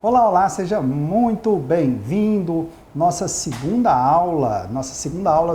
Olá, olá, seja muito bem-vindo. Nossa segunda aula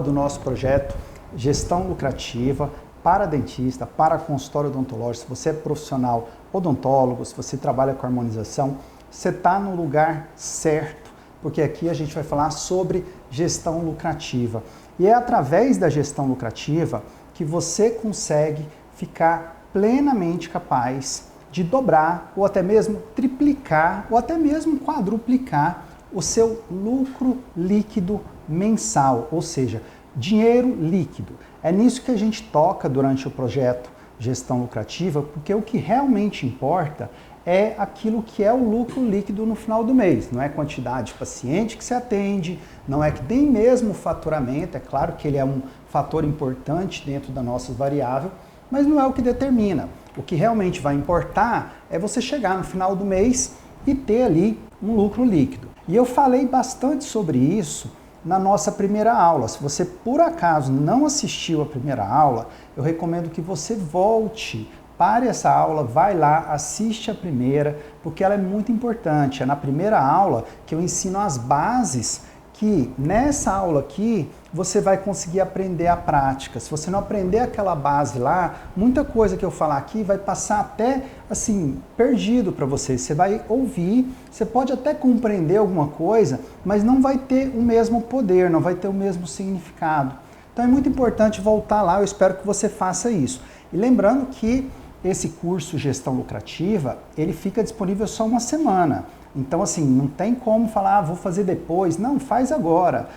do nosso projeto Gestão Lucrativa para dentista, para consultório odontológico. Se você é profissional odontólogo, se você trabalha com harmonização, você está no lugar certo, porque aqui a gente vai falar sobre gestão lucrativa. E é através da gestão lucrativa que você consegue ficar plenamente capaz de dobrar, ou até mesmo triplicar, ou até mesmo quadruplicar o seu lucro líquido mensal, ou seja, dinheiro líquido. É nisso que a gente toca durante o projeto Gestão Lucrativa, porque o que realmente importa é aquilo que é o lucro líquido no final do mês. Não é a quantidade de paciente que se atende, não é que nem mesmo o faturamento, é claro que ele é um fator importante dentro da nossa variável, mas não é o que determina. O que realmente vai importar é você chegar no final do mês e ter ali um lucro líquido. E eu falei bastante sobre isso na nossa primeira aula. Se você por acaso não assistiu a primeira aula, eu recomendo que você volte, pare essa aula, vai lá, assiste a primeira, porque ela é muito importante. É na primeira aula que eu ensino as bases que nessa aula aqui você vai conseguir aprender a prática. Se você não aprender aquela base lá, muita coisa que eu falar aqui vai passar até assim, perdido para você. Você vai ouvir, você pode até compreender alguma coisa, mas não vai ter o mesmo poder, não vai ter o mesmo significado. Então é muito importante voltar lá, eu espero que você faça isso. E lembrando que esse curso Gestão Lucrativa, ele fica disponível só uma semana. Então, assim, não tem como falar, vou fazer depois. Não, faz agora.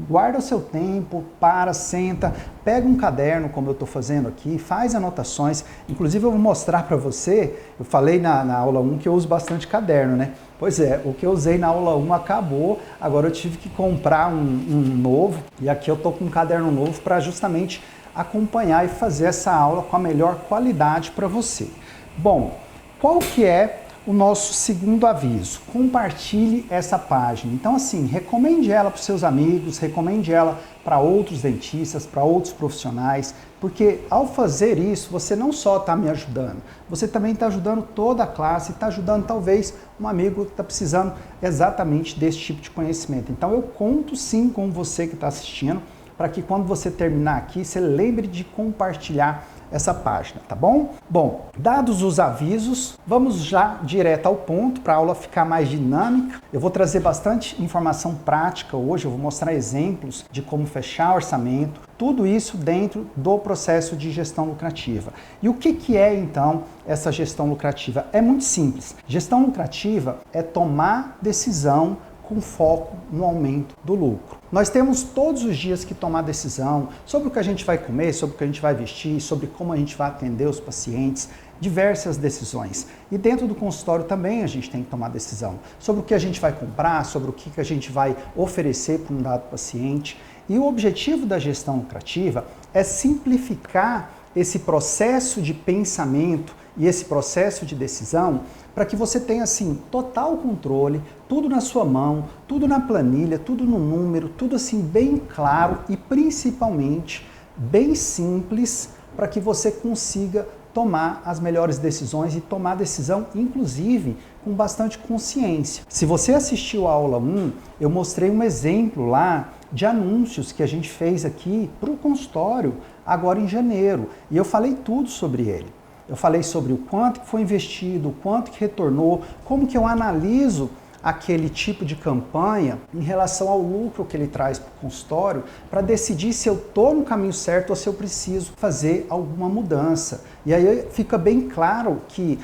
Guarda o seu tempo, para, senta, pega um caderno, como eu estou fazendo aqui, faz anotações. Inclusive, eu vou mostrar para você, eu falei na aula 1 que eu uso bastante caderno, né? Pois é, o que eu usei na aula 1 acabou, agora eu tive que comprar um novo, e aqui eu estou com um caderno novo para justamente acompanhar e fazer essa aula com a melhor qualidade para você. Bom, qual que é o nosso segundo aviso? Compartilhe essa página. Então, assim, recomende ela para os seus amigos, recomende ela para outros dentistas, para outros profissionais, porque ao fazer isso, você não só está me ajudando, você também está ajudando toda a classe, está ajudando talvez um amigo que está precisando exatamente desse tipo de conhecimento. Então, eu conto sim com você que está assistindo, para que quando você terminar aqui, você lembre de compartilhar essa página, tá bom? Bom, dados os avisos, vamos já direto ao ponto para a aula ficar mais dinâmica. Eu vou trazer bastante informação prática hoje, eu vou mostrar exemplos de como fechar orçamento, tudo isso dentro do processo de gestão lucrativa. E o que é então essa gestão lucrativa? É muito simples. Gestão lucrativa é tomar decisão com foco no aumento do lucro. Nós temos todos os dias que tomar decisão sobre o que a gente vai comer, sobre o que a gente vai vestir, sobre como a gente vai atender os pacientes, diversas decisões. E dentro do consultório também a gente tem que tomar decisão sobre o que a gente vai comprar, sobre o que a gente vai oferecer para um dado paciente. E o objetivo da gestão lucrativa é simplificar esse processo de pensamento e esse processo de decisão para que você tenha, assim, total controle, tudo na sua mão, tudo na planilha, tudo no número, tudo assim bem claro e principalmente bem simples para que você consiga tomar as melhores decisões e tomar decisão, inclusive, com bastante consciência. Se você assistiu a aula 1, eu mostrei um exemplo lá de anúncios que a gente fez aqui para o consultório agora em janeiro e eu falei tudo sobre ele. Eu falei sobre o quanto que foi investido, o quanto que retornou, como que eu analiso aquele tipo de campanha em relação ao lucro que ele traz para o consultório para decidir se eu estou no caminho certo ou se eu preciso fazer alguma mudança. E aí fica bem claro que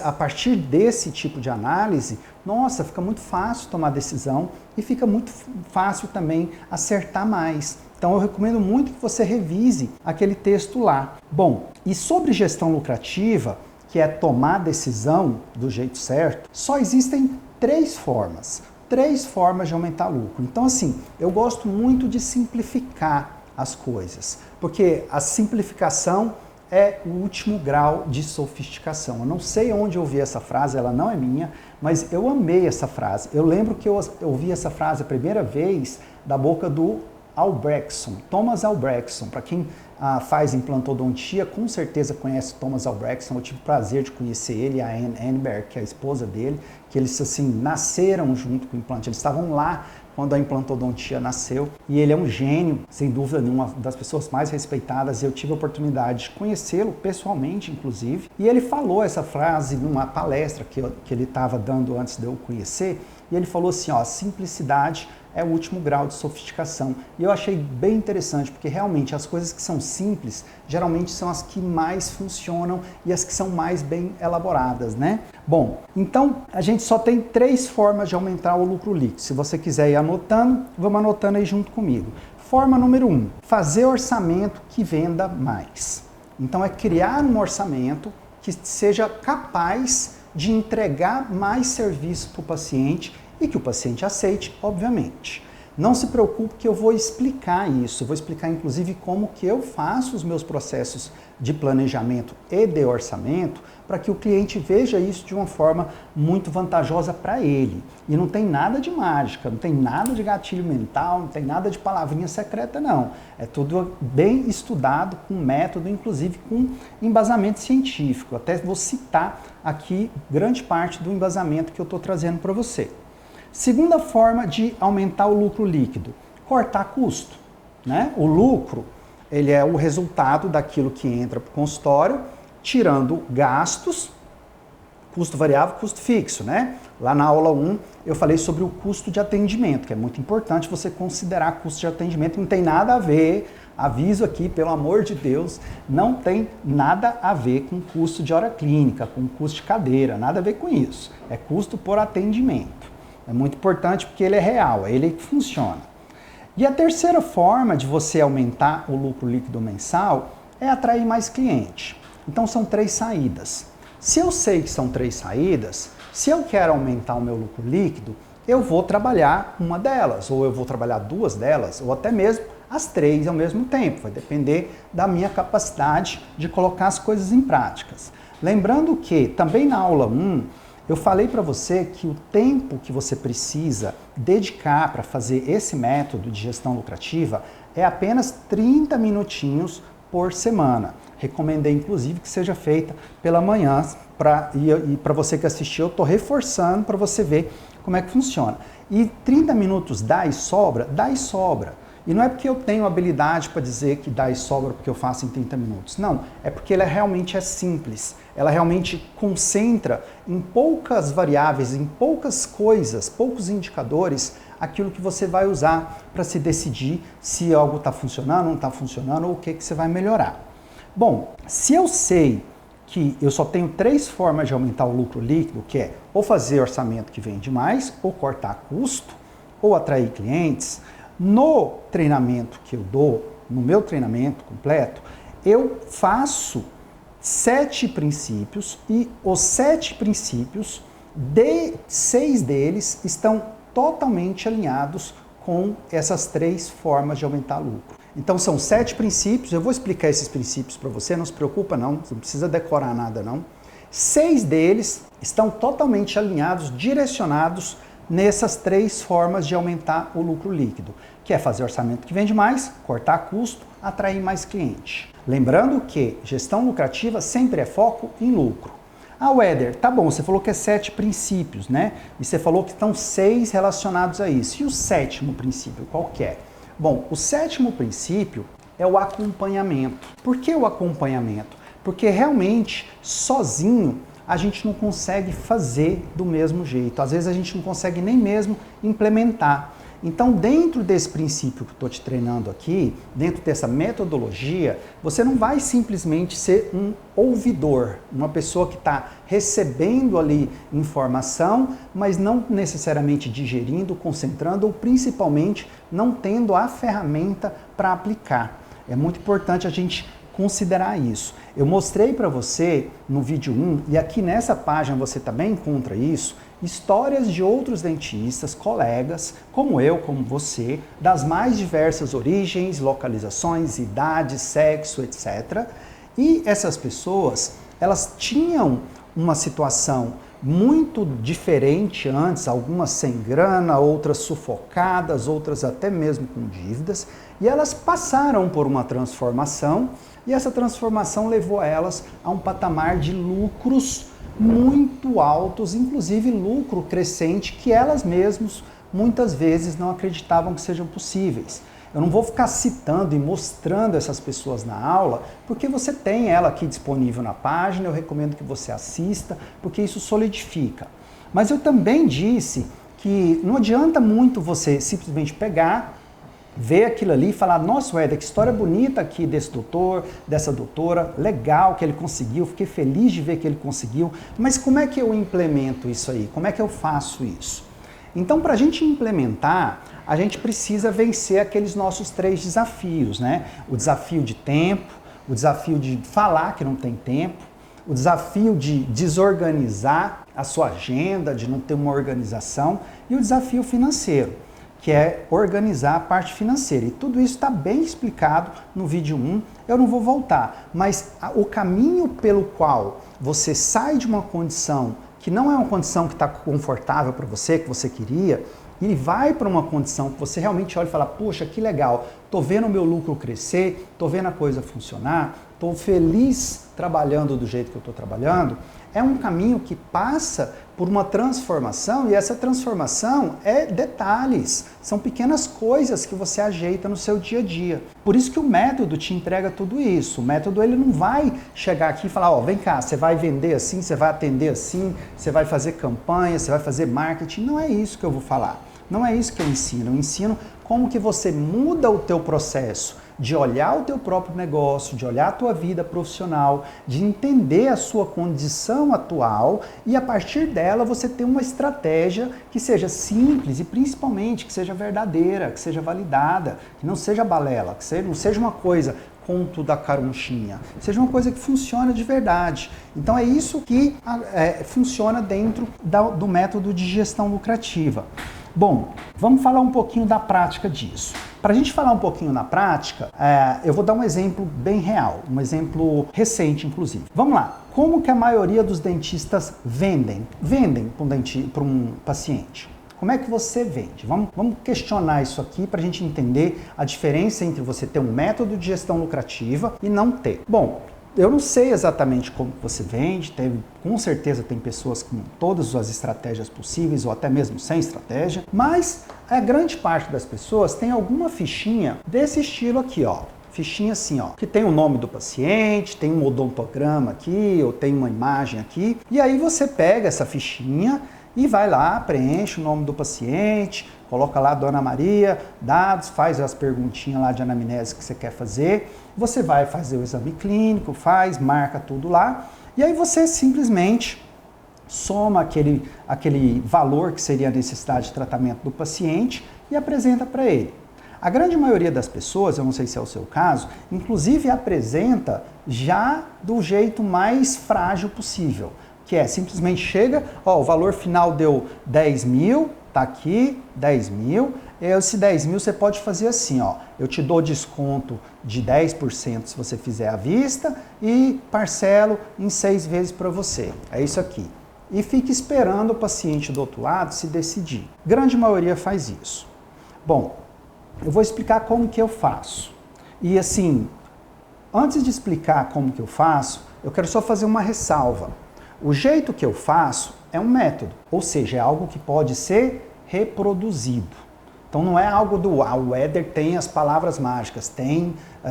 a partir desse tipo de análise, nossa, fica muito fácil tomar decisão e fica muito fácil também acertar mais. Então eu recomendo muito que você revise aquele texto lá. Bom, e sobre gestão lucrativa, que é tomar decisão do jeito certo, só existem três formas de aumentar lucro. Então assim, eu gosto muito de simplificar as coisas, porque a simplificação é o último grau de sofisticação. Eu não sei onde eu ouvi essa frase, ela não é minha, mas eu amei essa frase. Eu lembro que eu ouvi essa frase a primeira vez da boca do Albrechtsen, Thomas Albrechtsen. Para quem faz implantodontia, com certeza conhece Thomas Albrechtsen. Eu tive o prazer de conhecer ele e a Anne Enberg, que é a esposa dele, que eles assim nasceram junto com o implante. Eles estavam lá quando a implantodontia nasceu, e ele é um gênio, sem dúvida nenhuma, uma das pessoas mais respeitadas. Eu tive a oportunidade de conhecê-lo pessoalmente, inclusive, e ele falou essa frase numa palestra que ele estava dando antes de eu conhecer, e ele falou assim, ó, simplicidade é o último grau de sofisticação. E eu achei bem interessante, porque realmente as coisas que são simples, geralmente são as que mais funcionam e as que são mais bem elaboradas, né? Bom, então a gente só tem 3 formas de aumentar o lucro líquido. Se você quiser ir anotando, vamos anotando aí junto comigo. Forma número 1, fazer orçamento que venda mais. Então é criar um orçamento que seja capaz de entregar mais serviço para o paciente e que o paciente aceite, obviamente. Não se preocupe que eu vou explicar isso, eu vou explicar inclusive como que eu faço os meus processos de planejamento e de orçamento para que o cliente veja isso de uma forma muito vantajosa para ele. E não tem nada de mágica, não tem nada de gatilho mental, não tem nada de palavrinha secreta não. É tudo bem estudado, com método, inclusive com embasamento científico. Até vou citar aqui grande parte do embasamento que eu estou trazendo para você. Segunda forma de aumentar o lucro líquido, cortar custo, né? O lucro, ele é o resultado daquilo que entra para o consultório, tirando gastos, custo variável, custo fixo, né? Lá na aula 1 eu falei sobre o custo de atendimento, que é muito importante você considerar custo de atendimento, não tem nada a ver, aviso aqui, pelo amor de Deus, não tem nada a ver com custo de hora clínica, com custo de cadeira, nada a ver com isso, é custo por atendimento. É muito importante porque ele é real, é ele que funciona. E a terceira forma de você aumentar o lucro líquido mensal é atrair mais cliente. Então são 3 saídas. Se eu sei que são 3 saídas, se eu quero aumentar o meu lucro líquido, eu vou trabalhar uma delas, ou eu vou trabalhar 2 delas, ou até mesmo as 3 ao mesmo tempo. Vai depender da minha capacidade de colocar as coisas em práticas. Lembrando que também na aula 1, eu falei para você que o tempo que você precisa dedicar para fazer esse método de gestão lucrativa é apenas 30 minutinhos por semana. Recomendei, inclusive, que seja feita pela manhã. E para você que assistiu, eu estou reforçando para você ver como é que funciona. E 30 minutos dá e sobra? Dá e sobra. E não é porque eu tenho habilidade para dizer que dá e sobra porque eu faço em 30 minutos. Não, é porque ela realmente é simples. Ela realmente concentra em poucas variáveis, em poucas coisas, poucos indicadores, aquilo que você vai usar para se decidir se algo está funcionando, não está funcionando ou o que você vai melhorar. Bom, se eu sei que eu só tenho 3 formas de aumentar o lucro líquido, que é ou fazer orçamento que vende mais, ou cortar custo, ou atrair clientes, no treinamento que eu dou, no meu treinamento completo, eu faço 7 princípios e os 7 princípios, 6 deles estão totalmente alinhados com essas 3 formas de aumentar lucro. Então são 7 princípios, eu vou explicar esses princípios para você, não se preocupa não, você não precisa decorar nada não. 6 deles estão totalmente alinhados, direcionados nessas 3 formas de aumentar o lucro líquido, que é fazer orçamento que vende mais, cortar custo, atrair mais cliente. Lembrando que gestão lucrativa sempre é foco em lucro. Ah, Weder, tá bom, você falou que é 7 princípios, né? E você falou que estão 6 relacionados a isso. E o 7º princípio, qual que é? Bom, o 7º princípio é o acompanhamento. Por que o acompanhamento? Porque realmente, sozinho, a gente não consegue fazer do mesmo jeito. Às vezes a gente não consegue nem mesmo implementar. Então, dentro desse princípio que eu estou te treinando aqui, dentro dessa metodologia, você não vai simplesmente ser um ouvidor, uma pessoa que está recebendo ali informação, mas não necessariamente digerindo, concentrando ou principalmente não tendo a ferramenta para aplicar. É muito importante a gente considerar isso. Eu mostrei para você no vídeo 1, e aqui nessa página você também encontra isso, histórias de outros dentistas, colegas, como eu, como você, das mais diversas origens, localizações, idades, sexo, etc. E essas pessoas, elas tinham uma situação muito diferente antes, algumas sem grana, outras sufocadas, outras até mesmo com dívidas, e elas passaram por uma transformação, e essa transformação levou elas a um patamar de lucros muito altos, inclusive lucro crescente que elas mesmas muitas vezes não acreditavam que sejam possíveis. Eu não vou ficar citando e mostrando essas pessoas na aula, porque você tem ela aqui disponível na página, eu recomendo que você assista, porque isso solidifica. Mas eu também disse que não adianta muito você simplesmente pegar, ver aquilo ali e falar, nossa, Éder, que história bonita aqui desse doutor, dessa doutora, legal que ele conseguiu, fiquei feliz de ver que ele conseguiu, mas como é que eu implemento isso aí? Como é que eu faço isso? Então, para a gente implementar, a gente precisa vencer aqueles nossos 3 desafios, né? O desafio de tempo, o desafio de falar que não tem tempo, o desafio de desorganizar a sua agenda, de não ter uma organização, e o desafio financeiro, que é organizar a parte financeira. E tudo isso está bem explicado no vídeo 1, eu não vou voltar. Mas o caminho pelo qual você sai de uma condição que não é uma condição que está confortável para você, que você queria, e vai para uma condição que você realmente olha e fala, poxa, que legal, estou vendo o meu lucro crescer, estou vendo a coisa funcionar, estou feliz trabalhando do jeito que eu estou trabalhando, é um caminho que passa por uma transformação, e essa transformação é detalhes, são pequenas coisas que você ajeita no seu dia a dia. Por isso que o método te entrega tudo isso. O método ele não vai chegar aqui e falar, ó, vem cá, você vai vender assim, você vai atender assim, você vai fazer campanha, você vai fazer marketing. Não é isso que eu vou falar. Não é isso que eu ensino como que você muda o teu processo de olhar o teu próprio negócio, de olhar a tua vida profissional, de entender a sua condição atual e a partir dela você ter uma estratégia que seja simples e principalmente que seja verdadeira, que seja validada, que não seja balela, que não seja uma coisa conto da carunchinha, seja uma coisa que funcione de verdade. Então é isso que funciona dentro do método de gestão lucrativa. Bom, vamos falar um pouquinho da prática disso. Para a gente falar um pouquinho na prática, eu vou dar um exemplo bem real, um exemplo recente, inclusive. Vamos lá, como que a maioria dos dentistas vendem para um paciente? Como é que você vende? Vamos questionar isso aqui para a gente entender a diferença entre você ter um método de gestão lucrativa e não ter. Bom, eu não sei exatamente como você vende, com certeza tem pessoas com todas as estratégias possíveis ou até mesmo sem estratégia, mas a grande parte das pessoas tem alguma fichinha desse estilo aqui, ó. Fichinha assim, ó, que tem o nome do paciente, tem um odontograma aqui, ou tem uma imagem aqui, e aí você pega essa fichinha e vai lá, preenche o nome do paciente, coloca lá Dona Maria, dados, faz as perguntinhas lá de anamnese que você quer fazer, você vai fazer o exame clínico, marca tudo lá, e aí você simplesmente soma aquele valor que seria a necessidade de tratamento do paciente e apresenta para ele. A grande maioria das pessoas, eu não sei se é o seu caso, inclusive apresenta já do jeito mais frágil possível, que é simplesmente chega, ó, o valor final deu 10 mil, tá aqui, 10 mil, esse 10 mil você pode fazer assim, ó, eu te dou desconto de 10% se você fizer à vista e parcelo em 6 vezes para você, é isso aqui. E fique esperando o paciente do outro lado se decidir. Grande maioria faz isso. Bom, eu vou explicar como que eu faço. E assim, antes de explicar como que eu faço, eu quero só fazer uma ressalva. O jeito que eu faço é um método, ou seja, é algo que pode ser reproduzido. Então não é algo do o Éder tem as palavras mágicas,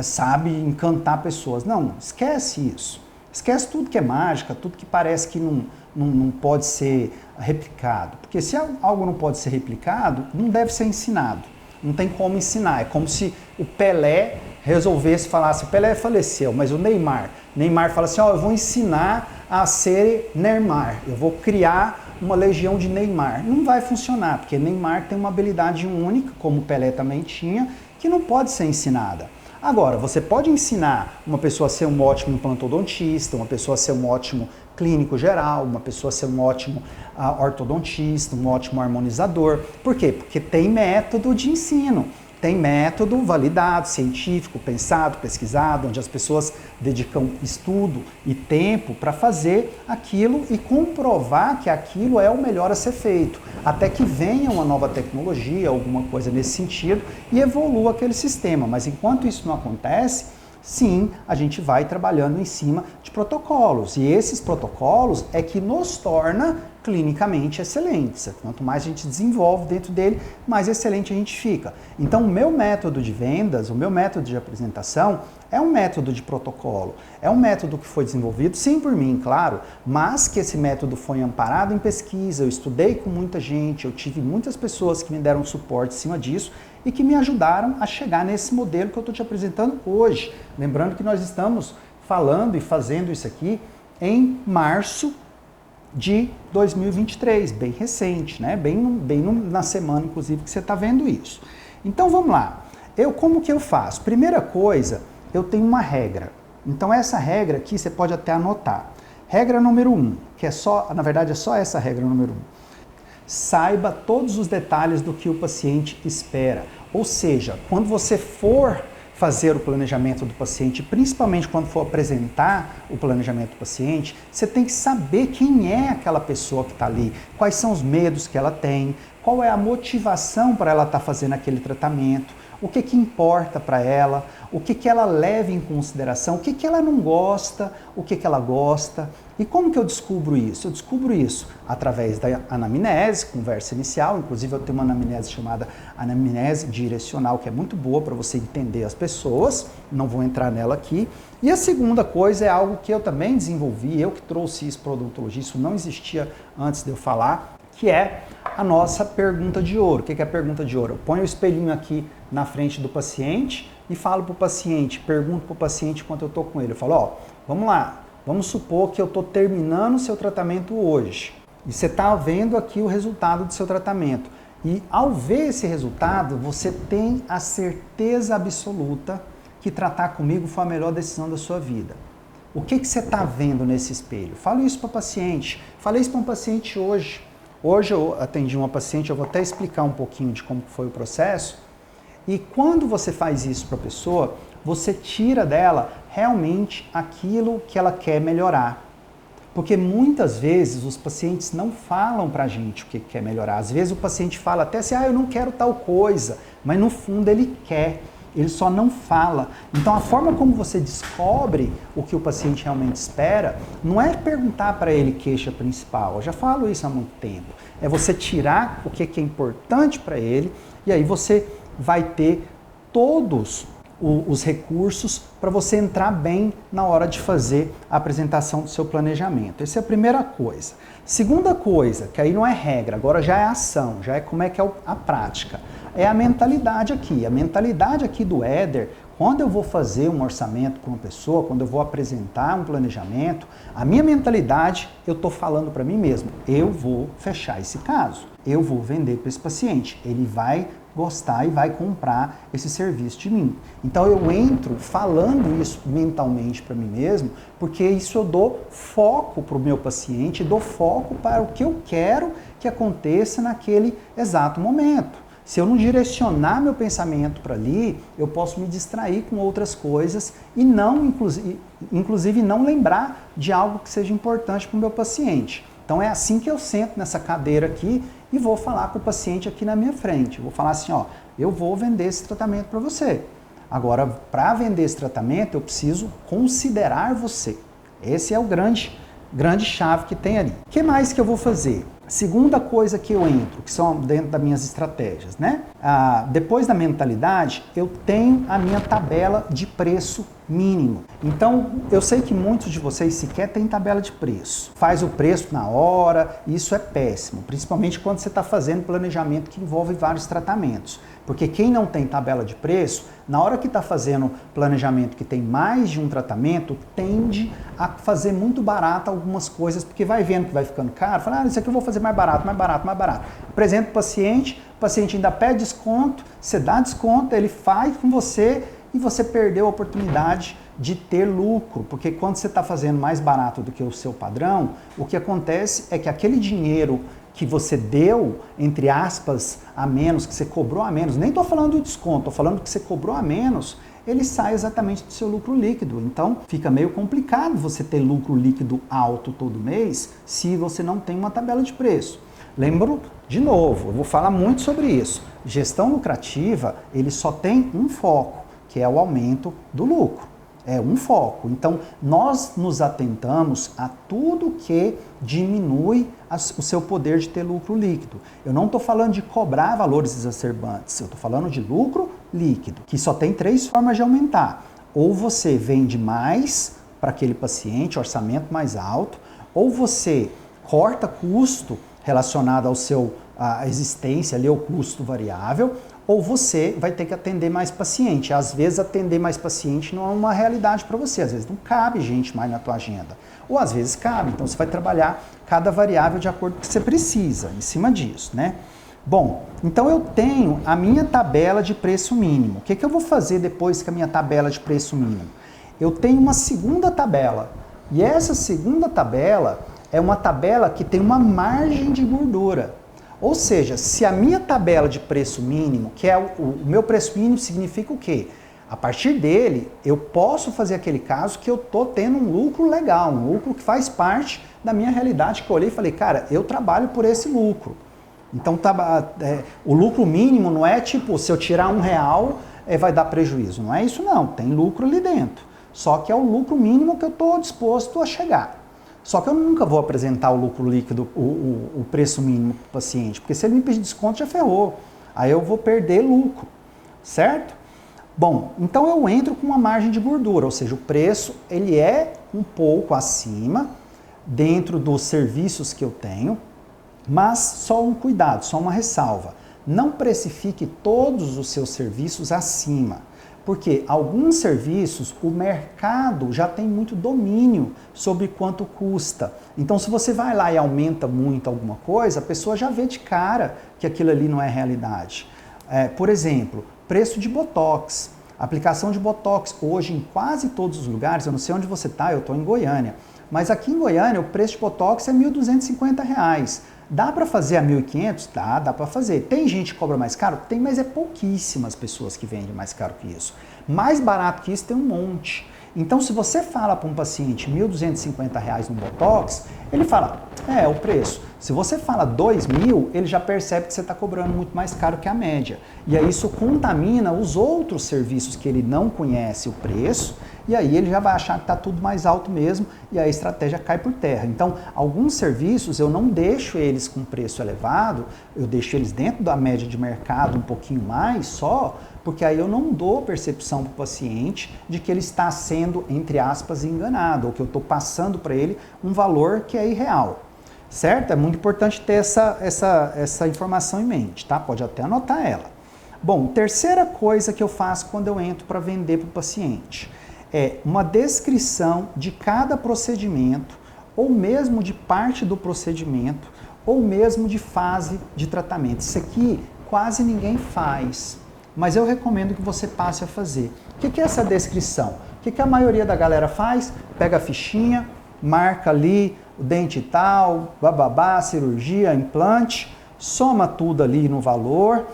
sabe encantar pessoas. Não, esquece isso. Esquece tudo que é mágica, tudo que parece que não pode ser replicado. Porque se algo não pode ser replicado, não deve ser ensinado. Não tem como ensinar. É como se o Pelé resolvesse falar assim, o Pelé faleceu, mas o Neymar fala assim, ó, eu vou ensinar a ser Neymar, eu vou criar uma legião de Neymar. Não vai funcionar, porque Neymar tem uma habilidade única, como o Pelé também tinha, que não pode ser ensinada. Agora, você pode ensinar uma pessoa a ser um ótimo implantodontista, uma pessoa a ser um ótimo clínico geral, uma pessoa a ser um ótimo ortodontista, um ótimo harmonizador. Por quê? Porque tem método de ensino. Tem método validado, científico, pensado, pesquisado, onde as pessoas dedicam estudo e tempo para fazer aquilo e comprovar que aquilo é o melhor a ser feito, até que venha uma nova tecnologia, alguma coisa nesse sentido e evolua aquele sistema. Mas enquanto isso não acontece, sim, a gente vai trabalhando em cima de protocolos. E esses protocolos é que nos torna clinicamente excelentes. Quanto mais a gente desenvolve dentro dele, mais excelente a gente fica. Então, o meu método de vendas, o meu método de apresentação é um método de protocolo. É um método que foi desenvolvido, sim, por mim, claro, mas que esse método foi amparado em pesquisa, eu estudei com muita gente, eu tive muitas pessoas que me deram suporte em cima disso e que me ajudaram a chegar nesse modelo que eu estou te apresentando hoje. Lembrando que nós estamos falando e fazendo isso aqui em março de 2023, bem recente, né? Na semana, inclusive, que você está vendo isso. Então, vamos lá. Como que eu faço? Primeira coisa, eu tenho uma regra. Então, essa regra aqui você pode até anotar. Regra número 1, que é só, na verdade, é só essa regra número 1. Saiba todos os detalhes do que o paciente espera. Ou seja, quando você for fazer o planejamento do paciente, principalmente quando for apresentar o planejamento do paciente, você tem que saber quem é aquela pessoa que está ali, quais são os medos que ela tem, qual é a motivação para ela estar fazendo aquele tratamento, o que importa para ela, o que ela leva em consideração, o que ela não gosta, o que ela gosta. E como que eu descubro isso? Eu descubro isso através da anamnese, conversa inicial. Inclusive eu tenho uma anamnese chamada anamnese direcional, que é muito boa para você entender as pessoas, não vou entrar nela aqui. E a segunda coisa é algo que eu também desenvolvi, eu que trouxe isso para a odontologia, isso não existia antes de eu falar, que é a nossa pergunta de ouro. O que é a pergunta de ouro? Eu ponho o espelhinho aqui na frente do paciente e falo para o paciente, pergunto para o paciente enquanto eu estou com ele. Eu falo, ó, vamos lá, vamos supor que eu estou terminando o seu tratamento hoje. E você está vendo aqui o resultado do seu tratamento. E ao ver esse resultado, você tem a certeza absoluta que tratar comigo foi a melhor decisão da sua vida. O que você está vendo nesse espelho? Falo isso para o paciente. Falei isso para um paciente hoje. Hoje eu atendi uma paciente, eu vou até explicar um pouquinho de como foi o processo. E quando você faz isso para a pessoa, você tira dela realmente aquilo que ela quer melhorar. Porque muitas vezes os pacientes não falam para a gente o que quer melhorar. Às vezes o paciente fala até assim, eu não quero tal coisa, mas no fundo ele quer. Ele só não fala. Então a forma como você descobre o que o paciente realmente espera não é perguntar para ele queixa principal. Eu já falo isso há muito tempo. É você tirar o que é importante para ele e aí você vai ter todos os recursos para você entrar bem na hora de fazer a apresentação do seu planejamento. Essa é a primeira coisa. Segunda coisa, que aí não é regra, agora já é ação, já é como é que é a prática. É a mentalidade aqui. A mentalidade aqui do Éder, quando eu vou fazer um orçamento para uma pessoa, quando eu vou apresentar um planejamento, a minha mentalidade, eu estou falando para mim mesmo, eu vou fechar esse caso, eu vou vender para esse paciente, ele vai gostar e vai comprar esse serviço de mim. Então eu entro falando isso mentalmente para mim mesmo, porque isso eu dou foco para o meu paciente, dou foco para o que eu quero que aconteça naquele exato momento. Se eu não direcionar meu pensamento para ali, eu posso me distrair com outras coisas e não, inclusive não lembrar de algo que seja importante para o meu paciente. Então é assim que eu sento nessa cadeira aqui e vou falar com o paciente aqui na minha frente. Eu vou falar assim, ó, eu vou vender esse tratamento para você. Agora, para vender esse tratamento, eu preciso considerar você. Esse é o grande chave que tem ali. O que mais que eu vou fazer? Segunda coisa que eu entro, que são dentro das minhas estratégias, né? Depois da mentalidade, eu tenho a minha tabela de preço mínimo. Então, eu sei que muitos de vocês sequer têm tabela de preço. Faz o preço na hora, e isso é péssimo, principalmente quando você está fazendo planejamento que envolve vários tratamentos. Porque quem não tem tabela de preço, na hora que está fazendo planejamento que tem mais de um tratamento, tende a fazer muito barato algumas coisas, porque vai vendo que vai ficando caro, fala, isso aqui eu vou fazer mais barato, mais barato, mais barato. Apresenta o paciente ainda pede desconto, você dá desconto, ele faz com você e você perdeu a oportunidade de ter lucro, porque quando você está fazendo mais barato do que o seu padrão, o que acontece é que aquele dinheiro que você deu, entre aspas, a menos, que você cobrou a menos, nem estou falando do desconto, estou falando que você cobrou a menos, ele sai exatamente do seu lucro líquido. Então, fica meio complicado você ter lucro líquido alto todo mês se você não tem uma tabela de preço. Lembro, de novo, eu vou falar muito sobre isso. Gestão lucrativa, ele só tem um foco, que é o aumento do lucro. É um foco. Então, nós nos atentamos a tudo que diminui o seu poder de ter lucro líquido. Eu não estou falando de cobrar valores exacerbantes, eu estou falando de lucro líquido, que só tem 3 formas de aumentar. Ou você vende mais para aquele paciente, orçamento mais alto, ou você corta custo relacionado ao seu a existência, ali, o custo variável, ou você vai ter que atender mais paciente. Às vezes atender mais paciente não é uma realidade para você, às vezes não cabe gente mais na tua agenda, ou às vezes cabe, então você vai trabalhar cada variável de acordo com o que você precisa, em cima disso, né? Bom, então eu tenho a minha tabela de preço mínimo. O que eu vou fazer depois com a minha tabela de preço mínimo? Eu tenho uma segunda tabela, e essa segunda tabela é uma tabela que tem uma margem de gordura. Ou seja, se a minha tabela de preço mínimo, que é o meu preço mínimo significa o quê? A partir dele, eu posso fazer aquele caso que eu estou tendo um lucro legal, um lucro que faz parte da minha realidade, que eu olhei e falei, cara, eu trabalho por esse lucro. Então, o lucro mínimo não é tipo, se eu tirar R$1, vai dar prejuízo. Não é isso não, tem lucro ali dentro. Só que é o lucro mínimo que eu estou disposto a chegar. Só que eu nunca vou apresentar o lucro líquido, o preço mínimo para o paciente, porque se ele me pedir desconto, já ferrou. Aí eu vou perder lucro, certo? Bom, então eu entro com uma margem de gordura, ou seja, o preço ele é um pouco acima dentro dos serviços que eu tenho, mas só um cuidado, só uma ressalva. Não precifique todos os seus serviços acima. Porque alguns serviços, o mercado já tem muito domínio sobre quanto custa. Então, se você vai lá e aumenta muito alguma coisa, a pessoa já vê de cara que aquilo ali não é realidade. Por exemplo, preço de Botox. Aplicação de Botox hoje em quase todos os lugares, eu não sei onde você está, eu estou em Goiânia, mas aqui em Goiânia o preço de Botox é R$ 1.250. Dá para fazer a 1.500? Dá para fazer. Tem gente que cobra mais caro? Tem, mas é pouquíssimas pessoas que vendem mais caro que isso. Mais barato que isso tem um monte. Então, se você fala para um paciente R$ 1.250 no Botox, ele fala, é o preço. Se você fala 2.000, ele já percebe que você está cobrando muito mais caro que a média. E aí isso contamina os outros serviços que ele não conhece o preço, e aí ele já vai achar que está tudo mais alto mesmo, e aí a estratégia cai por terra. Então, alguns serviços eu não deixo eles com preço elevado, eu deixo eles dentro da média de mercado um pouquinho mais só, porque aí eu não dou percepção para o paciente de que ele está sendo, entre aspas, enganado, ou que eu estou passando para ele um valor que é irreal. Certo? É muito importante ter essa informação em mente, tá? Pode até anotar ela. Bom, terceira coisa que eu faço quando eu entro para vender para o paciente é uma descrição de cada procedimento, ou mesmo de parte do procedimento, ou mesmo de fase de tratamento. Isso aqui quase ninguém faz, mas eu recomendo que você passe a fazer. O que é essa descrição? O que a maioria da galera faz? Pega a fichinha, marca ali o dente tal, bababá, cirurgia, implante, soma tudo ali no valor.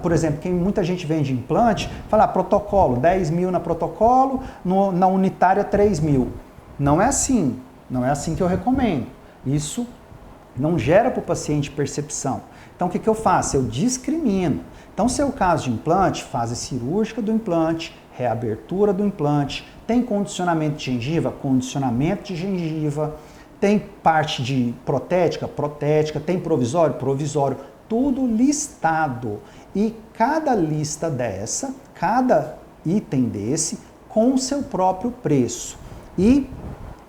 Por exemplo, muita gente vende implante, fala protocolo, 10.000 na protocolo, na unitária 3.000. Não é assim, não é assim que eu recomendo. Isso não gera para o paciente percepção. Então o que eu faço? Eu discrimino. Então se é o caso de implante, fase cirúrgica do implante, reabertura do implante, tem condicionamento de gengiva, condicionamento de gengiva, tem parte de protética, tem provisório, tudo listado. E cada lista dessa, cada item desse, com o seu próprio preço. E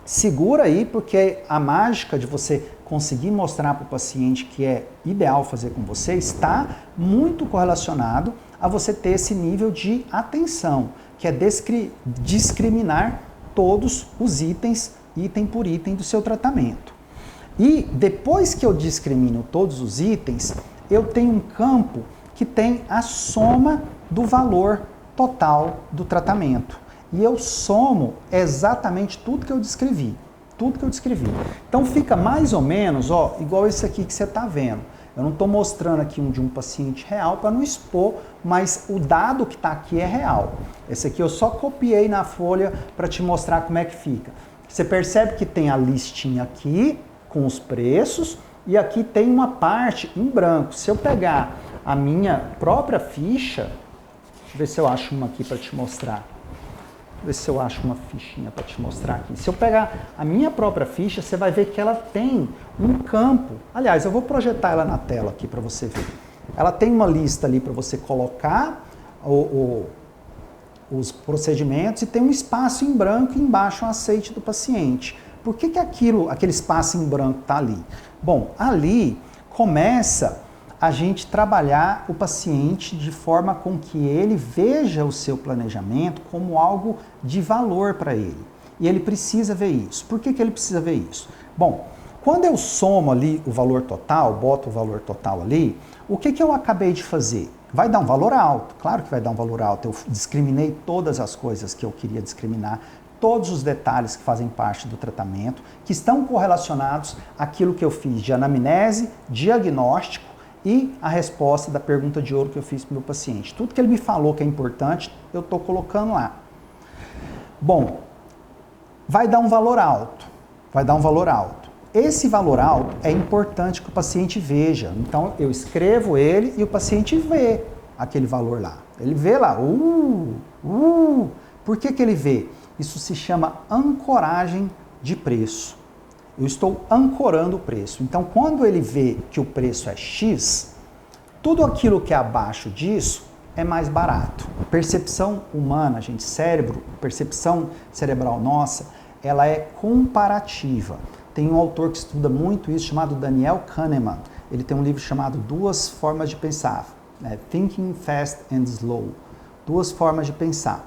segura aí, porque a mágica de você conseguir mostrar para o paciente que é ideal fazer com você está muito correlacionado a você ter esse nível de atenção, que é discriminar todos os itens, item por item do seu tratamento. E depois que eu discrimino todos os itens, eu tenho um campo que tem a soma do valor total do tratamento. E eu somo exatamente tudo que eu descrevi. tudo que eu descrevi. Então fica mais ou menos, ó, igual esse aqui que você está vendo. Eu não estou mostrando aqui um de um paciente real para não expor, mas o dado que está aqui é real. Esse aqui eu só copiei na folha para te mostrar como é que fica. Você percebe que tem a listinha aqui com os preços e aqui tem uma parte em branco. Se eu pegar a minha própria ficha, deixa eu ver se eu acho uma aqui para te mostrar. Ver se eu acho uma fichinha para te mostrar aqui. Se eu pegar a minha própria ficha, você vai ver que ela tem um campo. Aliás, eu vou projetar ela na tela aqui para você ver. Ela tem uma lista ali para você colocar os procedimentos e tem um espaço em branco e embaixo um aceite do paciente. Por que aquele espaço em branco está ali? Bom, ali começa a gente trabalhar o paciente de forma com que ele veja o seu planejamento como algo de valor para ele. E ele precisa ver isso. Por que ele precisa ver isso? Bom, quando eu somo ali o valor total, boto o valor total ali, o que eu acabei de fazer? Vai dar um valor alto, claro que vai dar um valor alto. Eu discriminei todas as coisas que eu queria discriminar, todos os detalhes que fazem parte do tratamento, que estão correlacionados àquilo que eu fiz de anamnese, diagnóstico, e a resposta da pergunta de ouro que eu fiz para o meu paciente. Tudo que ele me falou que é importante, eu estou colocando lá. Bom, vai dar um valor alto. Vai dar um valor alto. Esse valor alto é importante que o paciente veja. Então, eu escrevo ele e o paciente vê aquele valor lá. Ele vê lá. Por que ele vê? Isso se chama ancoragem de preço. Eu estou ancorando o preço. Então, quando ele vê que o preço é X, tudo aquilo que é abaixo disso é mais barato. Percepção humana, gente, cérebro, percepção cerebral nossa, ela é comparativa. Tem um autor que estuda muito isso, chamado Daniel Kahneman. Ele tem um livro chamado Duas Formas de Pensar, né? Thinking Fast and Slow. Duas formas de pensar.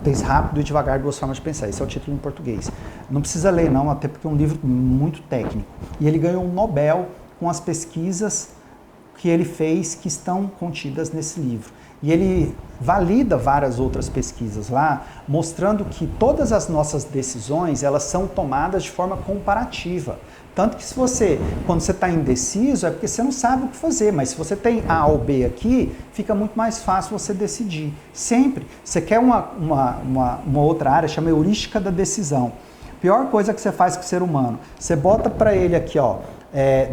Pense rápido e devagar, duas formas de pensar. Esse é o título em português. Não precisa ler não, até porque é um livro muito técnico. E ele ganhou um Nobel com as pesquisas que ele fez que estão contidas nesse livro. E ele valida várias outras pesquisas lá, mostrando que todas as nossas decisões, elas são tomadas de forma comparativa. Tanto que quando você está indeciso, é porque você não sabe o que fazer, mas se você tem A ou B aqui, fica muito mais fácil você decidir. Sempre. Você quer uma outra área, chama heurística da decisão. Pior coisa que você faz com o ser humano, você bota para ele aqui, ó,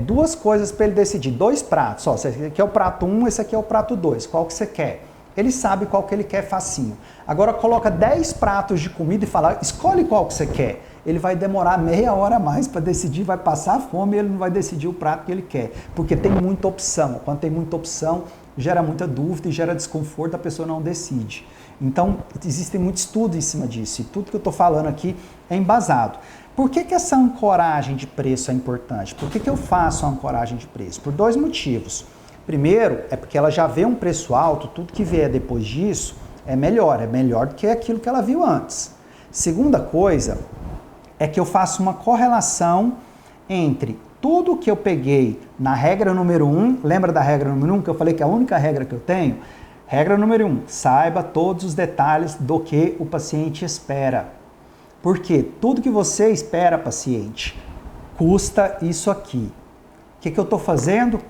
duas coisas para ele decidir, 2 pratos, ó, esse aqui é o prato 1, esse aqui é o prato 2, qual que você quer? Ele sabe qual que ele quer facinho. Agora coloca 10 pratos de comida e fala, escolhe qual que você quer. Ele vai demorar meia hora a mais para decidir, vai passar fome e ele não vai decidir o prato que ele quer, porque tem muita opção. Quando tem muita opção, gera muita dúvida e gera desconforto, a pessoa não decide. Então, existem muitos estudos em cima disso e tudo que eu estou falando aqui é embasado. Por que essa ancoragem de preço é importante? Por que eu faço a ancoragem de preço? Por 2 motivos. Primeiro, é porque ela já vê um preço alto, tudo que vier depois disso é melhor do que aquilo que ela viu antes. Segunda coisa, é que eu faço uma correlação entre tudo que eu peguei na regra número 1, lembra da regra número 1, que eu falei que é a única regra que eu tenho? Regra número 1, saiba todos os detalhes do que o paciente espera. Porque tudo que você espera, paciente, custa isso aqui. O que eu estou fazendo?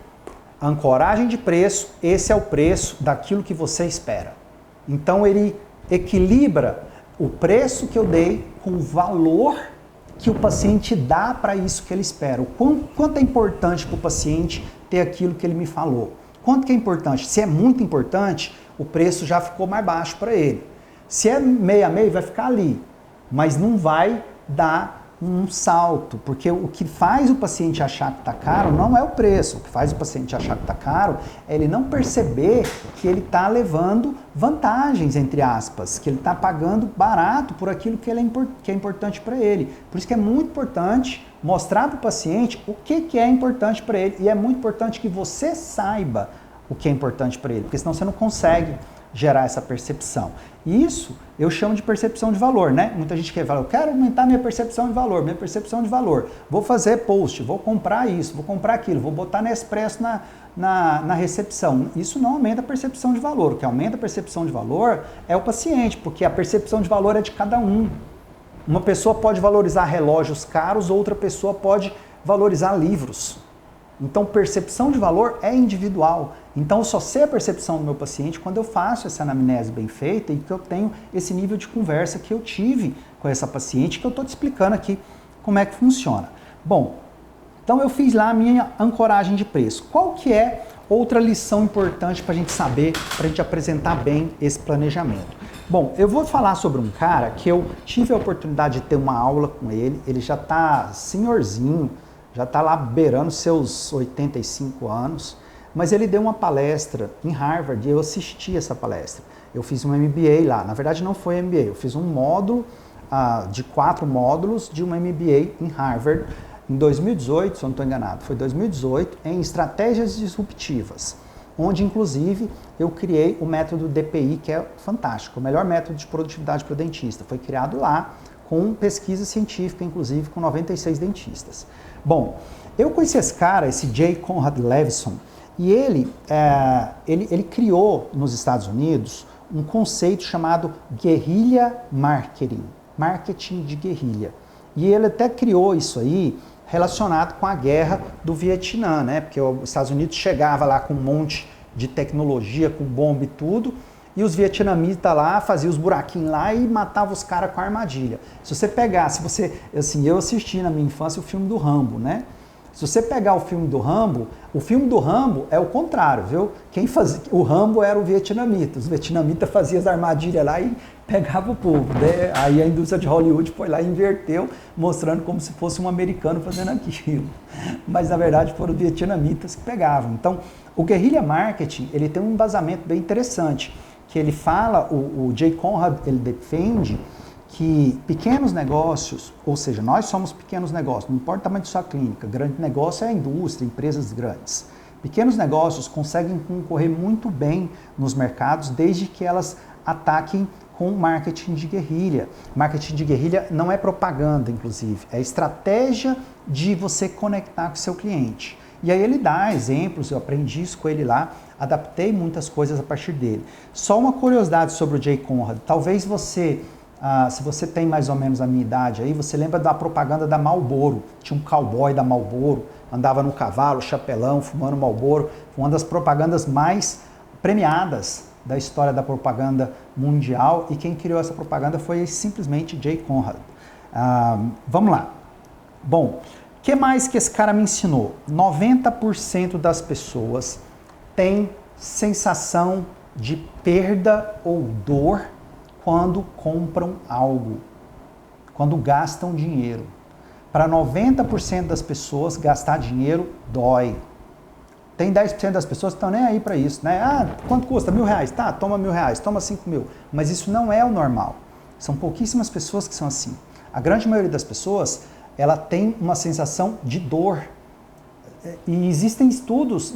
Ancoragem de preço, esse é o preço daquilo que você espera. Então ele equilibra o preço que eu dei com o valor que o paciente dá para isso que ele espera. O quanto é importante para o paciente ter aquilo que ele me falou. Quanto que é importante? Se é muito importante, o preço já ficou mais baixo para ele. Se é meio a meio, vai ficar ali. Mas não vai dar um salto, porque o que faz o paciente achar que está caro não é o preço. O que faz o paciente achar que está caro é ele não perceber que ele está levando vantagens, entre aspas, que ele está pagando barato por aquilo que é importante para ele. Por isso que é muito importante mostrar para o paciente o que é importante para ele. E é muito importante que você saiba o que é importante para ele, porque senão você não consegue gerar essa percepção. E isso eu chamo de percepção de valor, né? Muita gente quer falar, eu quero aumentar minha percepção de valor, vou fazer post, vou comprar isso, vou comprar aquilo, vou botar Nespresso na recepção. Isso não aumenta a percepção de valor. O que aumenta a percepção de valor é o paciente, porque a percepção de valor é de cada um. Uma pessoa pode valorizar relógios caros, outra pessoa pode valorizar livros. Então, percepção de valor é individual. Então, eu só sei a percepção do meu paciente quando eu faço essa anamnese bem feita e que eu tenho esse nível de conversa que eu tive com essa paciente, que eu estou te explicando aqui como é que funciona. Bom, então eu fiz lá a minha ancoragem de preço. Qual que é outra lição importante para a gente saber, para a gente apresentar bem esse planejamento? Bom, eu vou falar sobre um cara que eu tive a oportunidade de ter uma aula com ele, ele já está senhorzinho, já está lá beirando seus 85 anos, mas ele deu uma palestra em Harvard e eu assisti essa palestra. Eu fiz um MBA lá, na verdade não foi MBA, eu fiz um módulo de 4 módulos de um MBA em Harvard em 2018, se eu não estou enganado, foi 2018, em estratégias disruptivas, onde inclusive eu criei o método DPI, que é fantástico, o melhor método de produtividade para o dentista. Foi criado lá com pesquisa científica, inclusive com 96 dentistas. Bom, eu conheci esse cara, esse J. Conrad Levison, e ele criou nos Estados Unidos um conceito chamado guerrilha marketing, marketing de guerrilha. E ele até criou isso aí relacionado com a guerra do Vietnã, né? Porque os Estados Unidos chegava lá com um monte de tecnologia, com bomba e tudo, e os vietnamitas lá faziam os buraquinhos lá e matavam os caras com a armadilha. Se você pegar, eu assisti na minha infância o filme do Rambo, né? Se você pegar o filme do Rambo é o contrário, viu? Quem fazia, o Rambo era o vietnamita, os vietnamitas faziam as armadilhas lá e pegavam o povo, né? Aí a indústria de Hollywood foi lá e inverteu, mostrando como se fosse um americano fazendo aquilo. Mas na verdade foram os vietnamitas que pegavam. Então, o guerrilha marketing, ele tem um embasamento bem interessante, que ele fala, o J. Conrad, ele defende que pequenos negócios, ou seja, nós somos pequenos negócios, não importa o tamanho de sua clínica, grande negócio é a indústria, empresas grandes. Pequenos negócios conseguem concorrer muito bem nos mercados, desde que elas ataquem com marketing de guerrilha. Marketing de guerrilha não é propaganda, inclusive, é estratégia de você conectar com o seu cliente. E aí ele dá exemplos, eu aprendi isso com ele lá, adaptei muitas coisas a partir dele. Só uma curiosidade sobre o J. Conrad, talvez você... se você tem mais ou menos a minha idade aí, você lembra da propaganda da Marlboro. Tinha um cowboy da Marlboro, andava no cavalo, chapelão, fumando Marlboro. Foi uma das propagandas mais premiadas da história da propaganda mundial, e quem criou essa propaganda foi simplesmente J. Conrad. Vamos lá. Bom, o que mais que esse cara me ensinou? 90% das pessoas têm sensação de perda ou dor quando compram algo, quando gastam dinheiro. Para 90% das pessoas, gastar dinheiro dói. Tem 10% das pessoas que estão nem aí para isso, né? Quanto custa? R$1.000? Tá, toma R$1.000, toma 5.000. Mas isso não é o normal. São pouquíssimas pessoas que são assim. A grande maioria das pessoas, ela tem uma sensação de dor. E existem estudos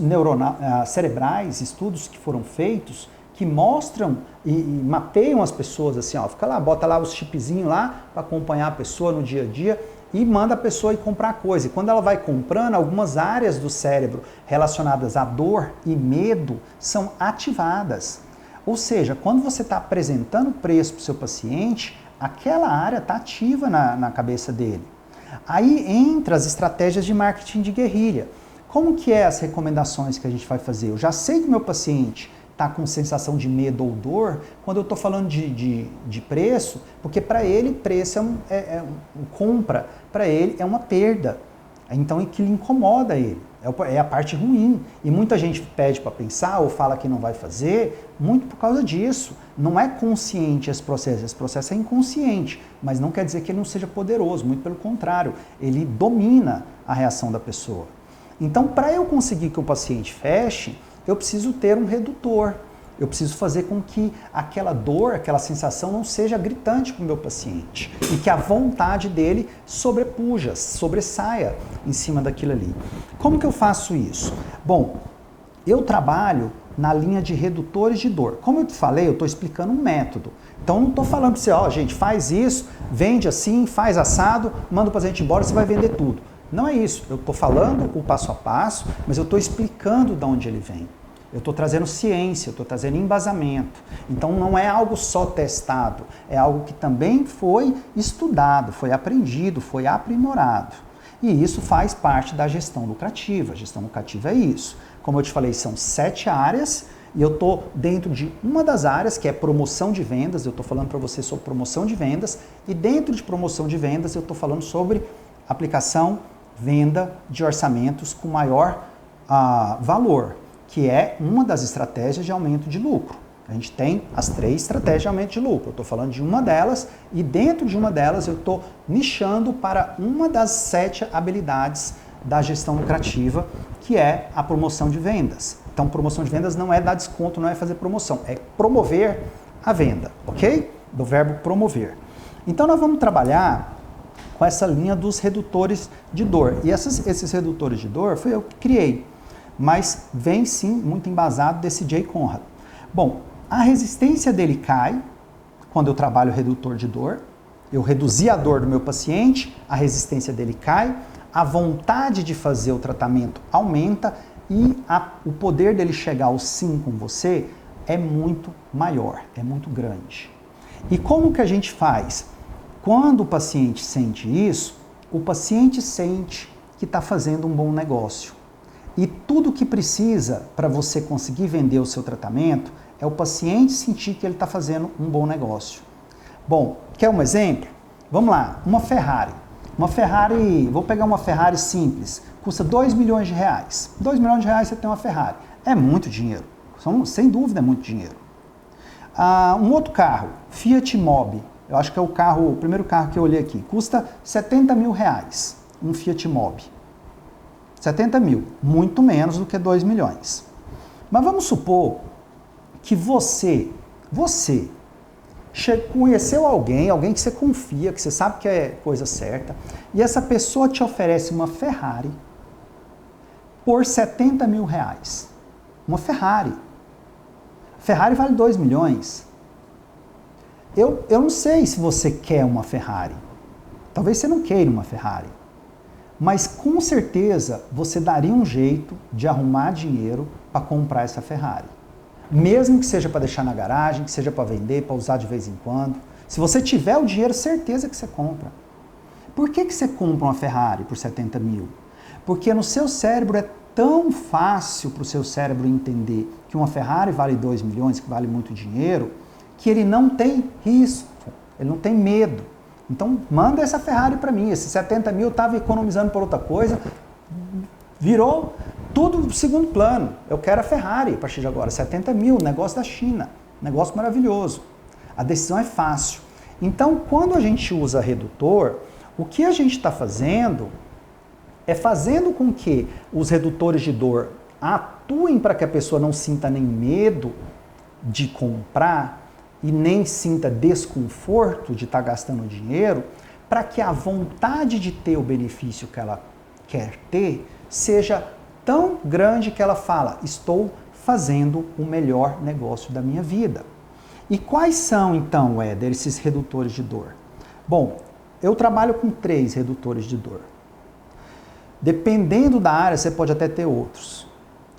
cerebrais, estudos que foram feitos, que mostram e mapeiam as pessoas assim, ó, fica lá, bota lá os chipzinhos lá para acompanhar a pessoa no dia a dia e manda a pessoa ir comprar coisa. E quando ela vai comprando, algumas áreas do cérebro relacionadas à dor e medo são ativadas. Ou seja, quando você está apresentando preço para o seu paciente, aquela área está ativa na cabeça dele. Aí entra as estratégias de marketing de guerrilha. Como que é as recomendações que a gente vai fazer? Eu já sei que o meu paciente está com sensação de medo ou dor quando eu estou falando de preço, porque para ele preço compra, para ele é uma perda. Então é que lhe incomoda ele, é a parte ruim. E muita gente pede para pensar ou fala que não vai fazer, muito por causa disso. Não é consciente esse processo é inconsciente, mas não quer dizer que ele não seja poderoso, muito pelo contrário, ele domina a reação da pessoa. Então, para eu conseguir que o paciente feche, eu preciso ter um redutor. Eu preciso fazer com que aquela dor, aquela sensação não seja gritante para o meu paciente e que a vontade dele sobressaia em cima daquilo ali. Como que eu faço isso? Bom, eu trabalho na linha de redutores de dor. Como eu te falei, eu estou explicando um método. Então, não estou falando para você, ó, gente, faz isso, vende assim, faz assado, manda o paciente embora, você vai vender tudo. Não é isso. Eu estou falando o passo a passo, mas eu estou explicando de onde ele vem. Eu estou trazendo ciência, eu estou trazendo embasamento. Então não é algo só testado, é algo que também foi estudado, foi aprendido, foi aprimorado. E isso faz parte da gestão lucrativa. A gestão lucrativa é isso. Como eu te falei, são 7 áreas e eu estou dentro de uma das áreas, que é promoção de vendas. Eu estou falando para você sobre promoção de vendas. E dentro de promoção de vendas, eu estou falando sobre aplicação, venda de orçamentos com maior valor, que é uma das estratégias de aumento de lucro. A gente tem as 3 estratégias de aumento de lucro. Eu estou falando de uma delas e dentro de uma delas eu estou nichando para uma das 7 habilidades da gestão lucrativa, que é a promoção de vendas. Então, promoção de vendas não é dar desconto, não é fazer promoção, é promover a venda, ok? Do verbo promover. Então, nós vamos trabalhar com essa linha dos redutores de dor. E esses redutores de dor foi eu que criei, mas vem sim muito embasado desse Jay Conrad. Bom, a resistência dele cai quando eu trabalho o redutor de dor. Eu reduzi a dor do meu paciente, a resistência dele cai, a vontade de fazer o tratamento aumenta e o poder dele chegar ao sim com você é muito maior, é muito grande. E como que a gente faz? Quando o paciente sente isso, o paciente sente que está fazendo um bom negócio. E tudo que precisa para você conseguir vender o seu tratamento é o paciente sentir que ele está fazendo um bom negócio. Bom, quer um exemplo? Vamos lá, uma Ferrari. Uma Ferrari, vou pegar uma Ferrari simples, custa 2 milhões de reais. 2 milhões de reais você tem uma Ferrari. É muito dinheiro, sem dúvida é muito dinheiro. Um outro carro, Fiat Mobi, eu acho que é o primeiro carro que eu olhei aqui, custa 70 mil reais, um Fiat Mobi. 70 mil, muito menos do que 2 milhões. Mas vamos supor que você conheceu alguém que você confia, que você sabe que é coisa certa, e essa pessoa te oferece uma Ferrari por 70 mil reais. Uma Ferrari. Ferrari vale 2 milhões. Eu não sei se você quer uma Ferrari. Talvez você não queira uma Ferrari. Mas com certeza você daria um jeito de arrumar dinheiro para comprar essa Ferrari. Mesmo que seja para deixar na garagem, que seja para vender, para usar de vez em quando. Se você tiver o dinheiro, certeza que você compra. Por que você compra uma Ferrari por 70 mil? Porque no seu cérebro é tão fácil para o seu cérebro entender que uma Ferrari vale 2 milhões, que vale muito dinheiro, que ele não tem risco, ele não tem medo. Então, manda essa Ferrari para mim. Esses 70 mil eu estava economizando por outra coisa, virou tudo segundo plano. Eu quero a Ferrari a partir de agora. 70 mil, negócio da China, negócio maravilhoso. A decisão é fácil. Então, quando a gente usa redutor, o que a gente está fazendo é fazendo com que os redutores de dor atuem para que a pessoa não sinta nem medo de comprar e nem sinta desconforto de estar gastando dinheiro, para que a vontade de ter o benefício que ela quer ter seja tão grande que ela fala, estou fazendo o melhor negócio da minha vida. E quais são então, Éder, esses redutores de dor? Bom, eu trabalho com 3 redutores de dor. Dependendo da área, você pode até ter outros.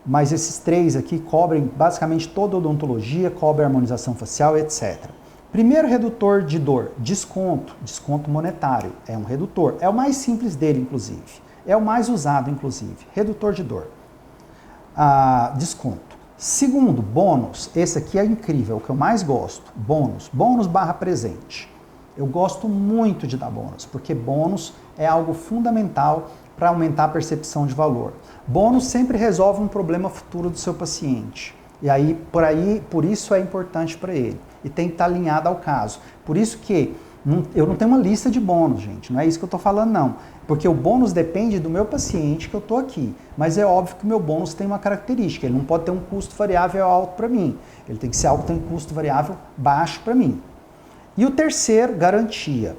Mas esses 3 aqui cobrem basicamente toda a odontologia, cobrem a harmonização facial, etc. Primeiro redutor de dor, desconto monetário, é um redutor. É o mais simples dele, inclusive. É o mais usado, inclusive. Redutor de dor. Desconto. Segundo, bônus. Esse aqui é incrível, é o que eu mais gosto. Bônus barra presente. Eu gosto muito de dar bônus, porque bônus é algo fundamental para aumentar a percepção de valor. Bônus sempre resolve um problema futuro do seu paciente. E aí, por isso é importante para ele. E tem que estar alinhado ao caso. Por isso que eu não tenho uma lista de bônus, gente. Não é isso que eu estou falando, não. Porque o bônus depende do meu paciente que eu estou aqui. Mas é óbvio que o meu bônus tem uma característica. Ele não pode ter um custo variável alto para mim. Ele tem que ser algo que tem um custo variável baixo para mim. E o terceiro, garantia.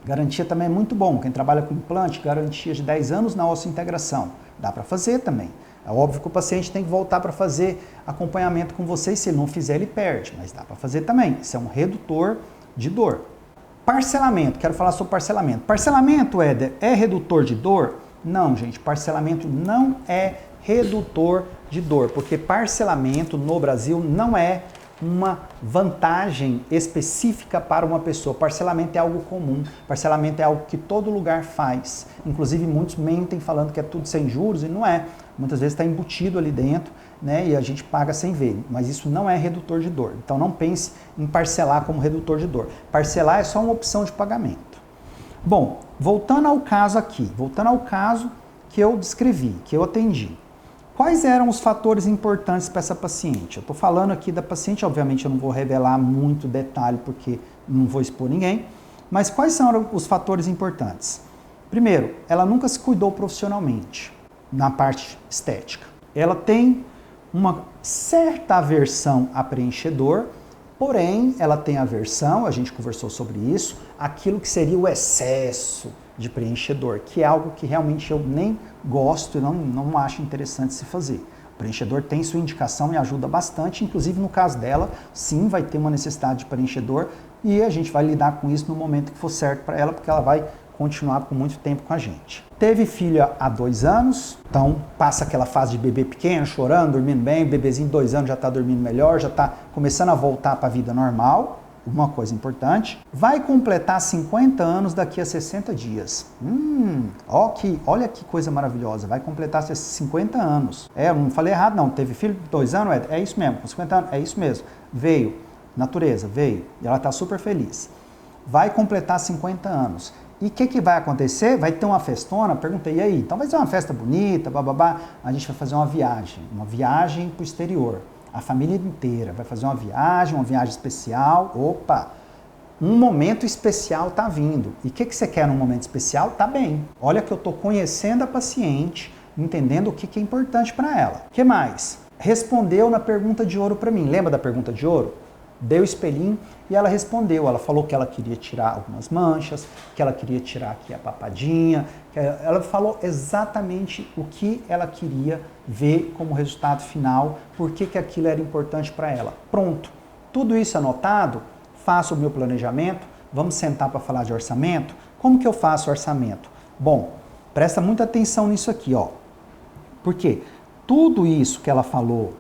Garantia também é muito bom. Quem trabalha com implante, garantia de 10 anos na osseointegração. Dá para fazer também. É óbvio que o paciente tem que voltar para fazer acompanhamento com você e se ele não fizer, ele perde. Mas dá para fazer também. Isso é um redutor de dor. Parcelamento. Quero falar sobre parcelamento. Parcelamento, Éder, é redutor de dor? Não, gente. Parcelamento não é redutor de dor, porque parcelamento no Brasil não é uma vantagem específica para uma pessoa. Parcelamento é algo comum, parcelamento é algo que todo lugar faz. Inclusive muitos mentem falando que é tudo sem juros e não é. Muitas vezes está embutido ali dentro, né, e a gente paga sem ver, mas isso não é redutor de dor. Então não pense em parcelar como redutor de dor. Parcelar é só uma opção de pagamento. Bom, voltando ao caso aqui, voltando ao caso que eu descrevi, que eu atendi. Quais eram os fatores importantes para essa paciente? Eu estou falando aqui da paciente, obviamente eu não vou revelar muito detalhe porque não vou expor ninguém, mas quais são os fatores importantes? Primeiro, ela nunca se cuidou profissionalmente na parte estética. Ela tem uma certa aversão a preenchedor, porém ela tem aversão, a gente conversou sobre isso, aquilo que seria o excesso de preenchedor, que é algo que realmente eu nem gosto e não acho interessante se fazer. O preenchedor tem sua indicação e ajuda bastante, inclusive no caso dela, sim, vai ter uma necessidade de preenchedor e a gente vai lidar com isso no momento que for certo para ela, porque ela vai continuar por muito tempo com a gente. Teve filha há 2 anos, então passa aquela fase de bebê pequeno, chorando, dormindo bem, bebezinho de 2 anos já está dormindo melhor, já está começando a voltar para a vida normal. Uma coisa importante, vai completar 50 anos daqui a 60 dias. Olha que coisa maravilhosa, vai completar 50 anos. Eu não falei errado não, teve filho de 2 anos, é isso mesmo, com 50 anos, é isso mesmo. Veio, natureza, veio, e ela está super feliz. Vai completar 50 anos. E o que vai acontecer? Vai ter uma festona, perguntei, e aí? Então vai ser uma festa bonita, bababá, a gente vai fazer uma viagem para o exterior. A família inteira vai fazer uma viagem especial. Opa, um momento especial está vindo. E o que você quer num momento especial? Tá bem. Olha que eu estou conhecendo a paciente, entendendo o que é importante para ela. O que mais? Respondeu na pergunta de ouro para mim. Lembra da pergunta de ouro? Deu o espelhinho e ela respondeu. Ela falou que ela queria tirar algumas manchas, que ela queria tirar aqui a papadinha. Ela falou exatamente o que ela queria ver como resultado final, por que aquilo era importante para ela. Pronto. Tudo isso anotado, faço o meu planejamento, vamos sentar para falar de orçamento. Como que eu faço o orçamento? Bom, presta muita atenção nisso aqui, ó. Por quê? Tudo isso que ela falou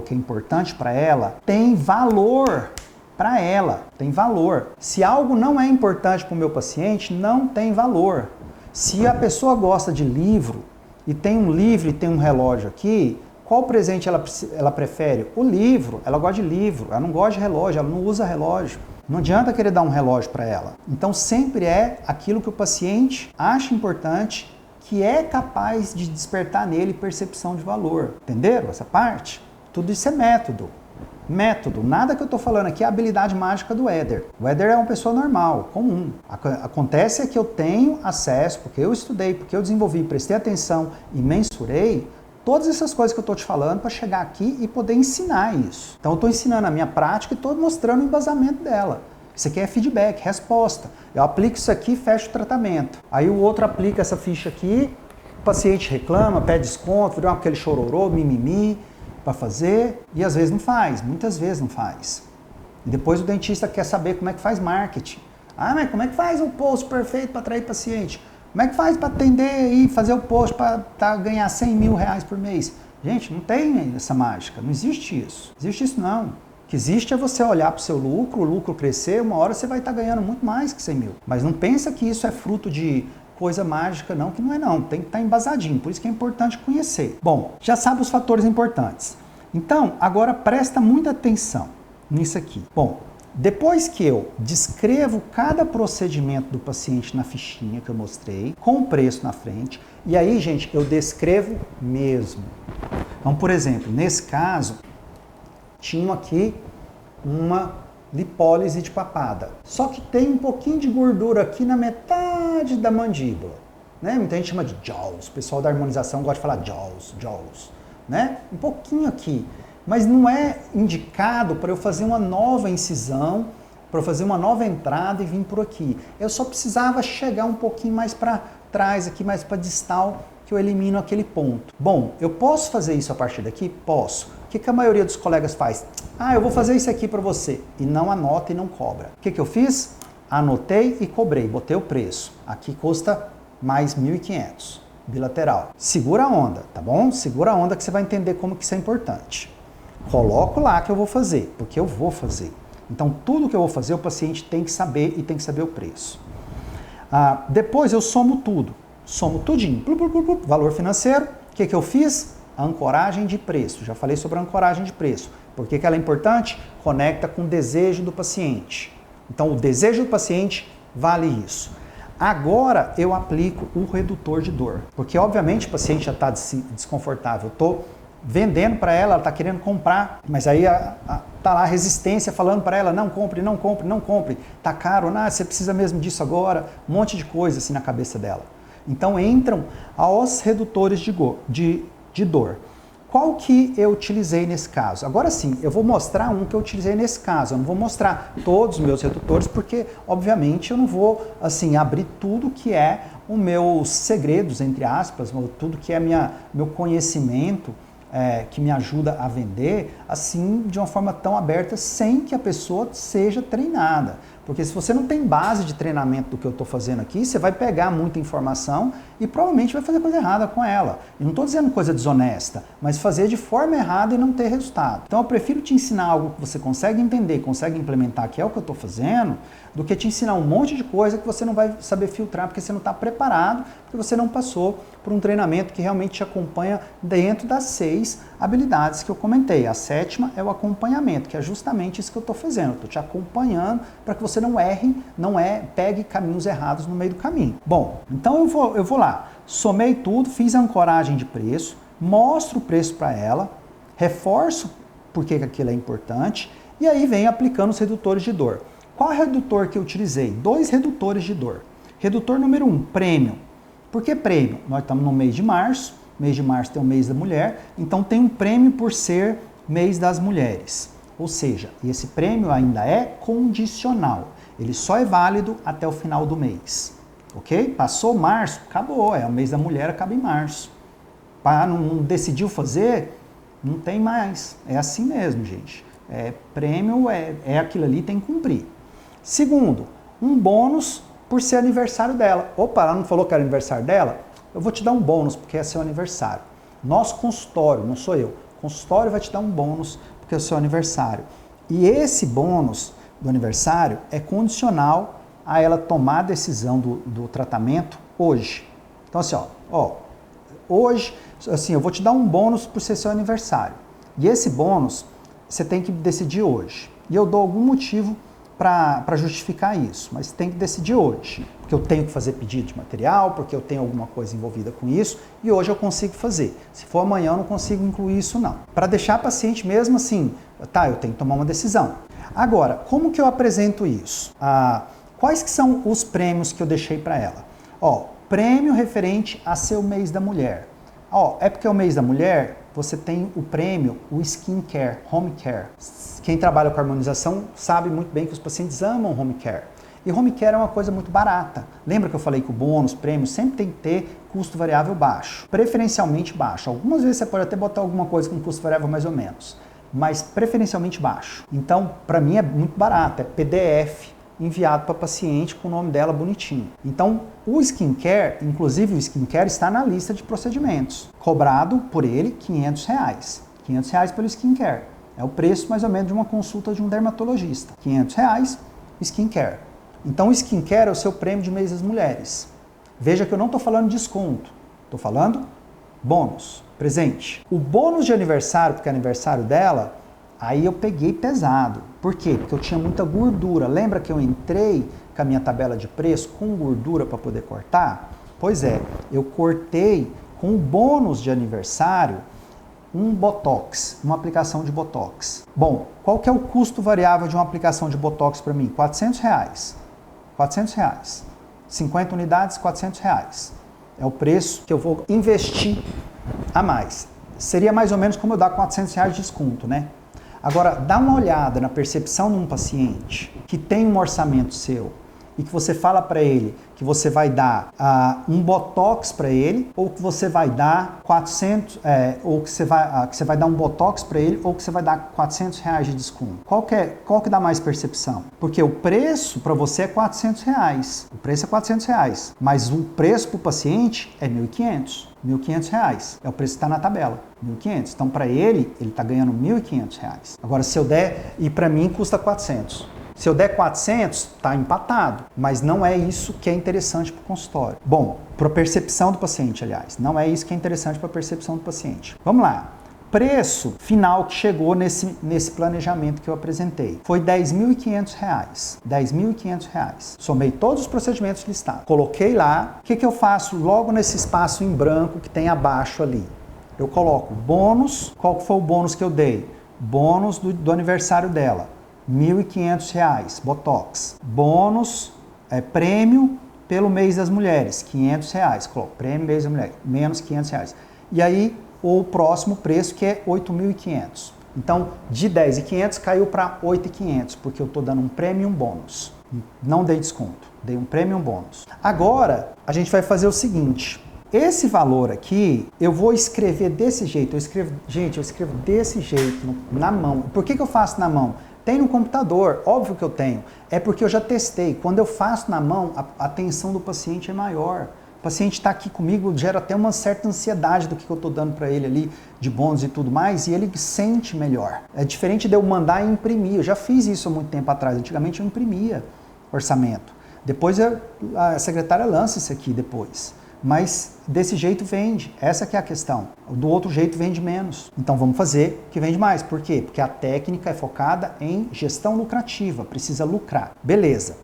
que é importante para ela, tem valor para ela, tem valor. Se algo não é importante para o meu paciente, não tem valor. Se a pessoa gosta de livro, e tem um livro e tem um relógio aqui, qual presente ela prefere? O livro, ela gosta de livro, ela não gosta de relógio, ela não usa relógio. Não adianta querer dar um relógio para ela. Então sempre é aquilo que o paciente acha importante, que é capaz de despertar nele percepção de valor. Entenderam essa parte? Tudo isso é método. Método. Nada que eu estou falando aqui é a habilidade mágica do Éder. O Éder é uma pessoa normal, comum. Acontece que eu tenho acesso, porque eu estudei, porque eu desenvolvi, prestei atenção e mensurei todas essas coisas que eu estou te falando para chegar aqui e poder ensinar isso. Então eu estou ensinando a minha prática e estou mostrando o embasamento dela. Isso aqui é feedback, resposta. Eu aplico isso aqui e fecho o tratamento. Aí o outro aplica essa ficha aqui, o paciente reclama, pede desconto, vira aquele chororô, mimimi para fazer e às vezes não faz, muitas vezes não faz. E depois o dentista quer saber como é que faz marketing. Ah, mas como é que faz o post perfeito para atrair paciente? Como é que faz para atender e fazer o post para ganhar 100 mil reais por mês? Gente, não tem essa mágica, não existe isso. Existe isso não. O que existe é você olhar para o seu lucro, o lucro crescer, uma hora você vai estar ganhando muito mais que 100 mil. Mas não pensa que isso é fruto de coisa mágica não, que não é não. Tem que estar embasadinho, por isso que é importante conhecer. Bom, já sabe os fatores importantes. Então, agora presta muita atenção nisso aqui. Bom, depois que eu descrevo cada procedimento do paciente na fichinha que eu mostrei, com o preço na frente, e aí, gente, eu descrevo mesmo. Então, por exemplo, nesse caso, tinha aqui uma lipólise de papada. Só que tem um pouquinho de gordura aqui na metade da mandíbula. Né? Muita gente chama de jaws. O pessoal da harmonização gosta de falar jaws. Né? Um pouquinho aqui. Mas não é indicado para eu fazer uma nova incisão, para eu fazer uma nova entrada e vir por aqui. Eu só precisava chegar um pouquinho mais para trás, aqui mais para distal, que eu elimino aquele ponto. Bom, eu posso fazer isso a partir daqui? Posso. O que a maioria dos colegas faz? Ah, eu vou fazer isso aqui para você. E não anota e não cobra. O que eu fiz? Anotei e cobrei, botei o preço. Aqui custa mais 1.500. bilateral. Segura a onda, tá bom? Segura a onda que você vai entender como que isso é importante. Coloco lá que eu vou fazer, porque eu vou fazer. Então, tudo que eu vou fazer, o paciente tem que saber e tem que saber o preço. Depois eu somo tudo. Somo tudinho. Valor financeiro. O que eu fiz? Ancoragem de preço. Já falei sobre a ancoragem de preço. Por que ela é importante? Conecta com o desejo do paciente. Então, o desejo do paciente vale isso. Agora, eu aplico o redutor de dor. Porque, obviamente, o paciente já está desconfortável. Eu estou vendendo para ela está querendo comprar, mas aí tá lá a resistência falando para ela, não compre, não compre, não compre. Tá caro, você precisa mesmo disso agora. Um monte de coisa assim na cabeça dela. Então, entram os redutores de dor. Qual que eu utilizei nesse caso? Agora sim, eu vou mostrar um que eu utilizei nesse caso. Eu não vou mostrar todos os meus redutores, porque, obviamente, eu não vou assim abrir tudo que é os meus segredos, entre aspas, tudo que é meu conhecimento, que me ajuda a vender, assim, de uma forma tão aberta, sem que a pessoa seja treinada. Porque se você não tem base de treinamento do que eu estou fazendo aqui, você vai pegar muita informação e provavelmente vai fazer coisa errada com ela. Eu não estou dizendo coisa desonesta, mas fazer de forma errada e não ter resultado. Então eu prefiro te ensinar algo que você consegue entender, consegue implementar, que é o que eu estou fazendo, do que te ensinar um monte de coisa que você não vai saber filtrar, porque você não está preparado, porque você não passou por um treinamento que realmente te acompanha dentro das 6 habilidades que eu comentei. A 7ª é o acompanhamento, que é justamente isso que eu estou fazendo. Eu estou te acompanhando para que você não erre, pegue caminhos errados no meio do caminho. Bom, então eu vou lá, somei tudo, fiz a ancoragem de preço, mostro o preço para ela, reforço porque aquilo é importante, e aí venho aplicando os redutores de dor. Qual redutor que eu utilizei? 2 redutores de dor. Redutor número 1, prêmio. Por que prêmio? Nós estamos no mês de março tem o mês da mulher, então tem um prêmio por ser mês das mulheres. Ou seja, esse prêmio ainda é condicional. Ele só é válido até o final do mês. Ok? Passou março, acabou. É o mês da mulher, acaba em março. Não decidiu fazer, não tem mais. É assim mesmo, gente. Prêmio é aquilo ali, tem que cumprir. Segundo, um bônus por ser aniversário dela. Opa, ela não falou que era aniversário dela? Eu vou te dar um bônus porque é seu aniversário. Nosso consultório, não sou eu. O consultório vai te dar um bônus porque é o seu aniversário. E esse bônus do aniversário é condicional a ela tomar a decisão do tratamento hoje. Então assim, hoje, assim, eu vou te dar um bônus por ser seu aniversário. E esse bônus você tem que decidir hoje. E eu dou algum motivo para justificar isso, mas tem que decidir hoje. Porque eu tenho que fazer pedido de material, porque eu tenho alguma coisa envolvida com isso, e hoje eu consigo fazer. Se for amanhã, eu não consigo incluir isso, não. Para deixar a paciente mesmo assim, eu tenho que tomar uma decisão. Agora, como que eu apresento isso? Quais que são os prêmios que eu deixei para ela? Prêmio referente a seu mês da mulher. É porque é o mês da mulher, você tem o prêmio, o skin care, home care. Quem trabalha com harmonização sabe muito bem que os pacientes amam home care. E home care é uma coisa muito barata. Lembra que eu falei que o bônus, prêmio, sempre tem que ter custo variável baixo. Preferencialmente baixo. Algumas vezes você pode até botar alguma coisa com custo variável mais ou menos, mas preferencialmente baixo. Então, para mim é muito barato, é PDF enviado para a paciente com o nome dela bonitinho. Então, o skincare, inclusive o skincare, está na lista de procedimentos. Cobrado por ele R$500. R$500 pelo skincare. É o preço mais ou menos de uma consulta de um dermatologista. R$500, skincare. Então, o skincare é o seu prêmio de mês das mulheres. Veja que eu não estou falando desconto. Estou falando bônus, presente. O bônus de aniversário, porque é aniversário dela, aí eu peguei pesado. Por quê? Porque eu tinha muita gordura. Lembra que eu entrei com a minha tabela de preço com gordura para poder cortar? Pois é, eu cortei com o bônus de aniversário um Botox, uma aplicação de Botox. Bom, qual que é o custo variável de uma aplicação de Botox para mim? R$400. R$400. 50 unidades, R$400. É o preço que eu vou investir a mais. Seria mais ou menos como eu dar R$400 de desconto, né? Agora, dá uma olhada na percepção de um paciente que tem um orçamento seu e que você fala para ele que você vai dar um botox para ele, ou que você vai dar 400, ou que você vai dar um botox para ele, ou que você vai dar R$400 de desconto. Qual que dá mais percepção? Porque o preço para você é R$400. O preço é R$400, mas o preço para o paciente é R$1.500. R$1.500. É o preço que está na tabela. R$1.500. Então, para ele está ganhando R$1.500. Agora, se eu der, e para mim custa 400. Se eu der 400, está empatado, mas não é isso que é interessante para o consultório. Bom, para a percepção do paciente, aliás, não é isso que é interessante para a percepção do paciente. Vamos lá. Preço final que chegou nesse planejamento que eu apresentei foi R$10.500. R$10.500. Somei todos os procedimentos listados. Coloquei lá. O que eu faço logo nesse espaço em branco que tem abaixo ali? Eu coloco bônus. Qual foi o bônus que eu dei? Bônus do aniversário dela. R$1.500, Botox. Bônus, prêmio pelo mês das mulheres, R$500. Coloco, prêmio mês das mulheres, menos R$500. E aí, o próximo preço que é R$8.500. Então, de R$10.500 caiu para R$8.500, porque eu estou dando um prêmio e um bônus. Não dei desconto, dei um prêmio e um bônus. Agora, a gente vai fazer o seguinte. Esse valor aqui, eu vou escrever desse jeito. Eu escrevo desse jeito, na mão. Por que eu faço na mão? Tem no computador, óbvio que eu tenho. É porque eu já testei. Quando eu faço na mão, a atenção do paciente é maior. O paciente está aqui comigo, gera até uma certa ansiedade do que eu estou dando para ele ali, de bônus e tudo mais, e ele sente melhor. É diferente de eu mandar e imprimir. Eu já fiz isso há muito tempo atrás. Antigamente eu imprimia orçamento. Depois a secretária lança isso aqui depois. Mas desse jeito vende, essa que é a questão. Do outro jeito vende menos. Então vamos fazer que vende mais. Por quê? Porque a técnica é focada em gestão lucrativa, precisa lucrar. Beleza.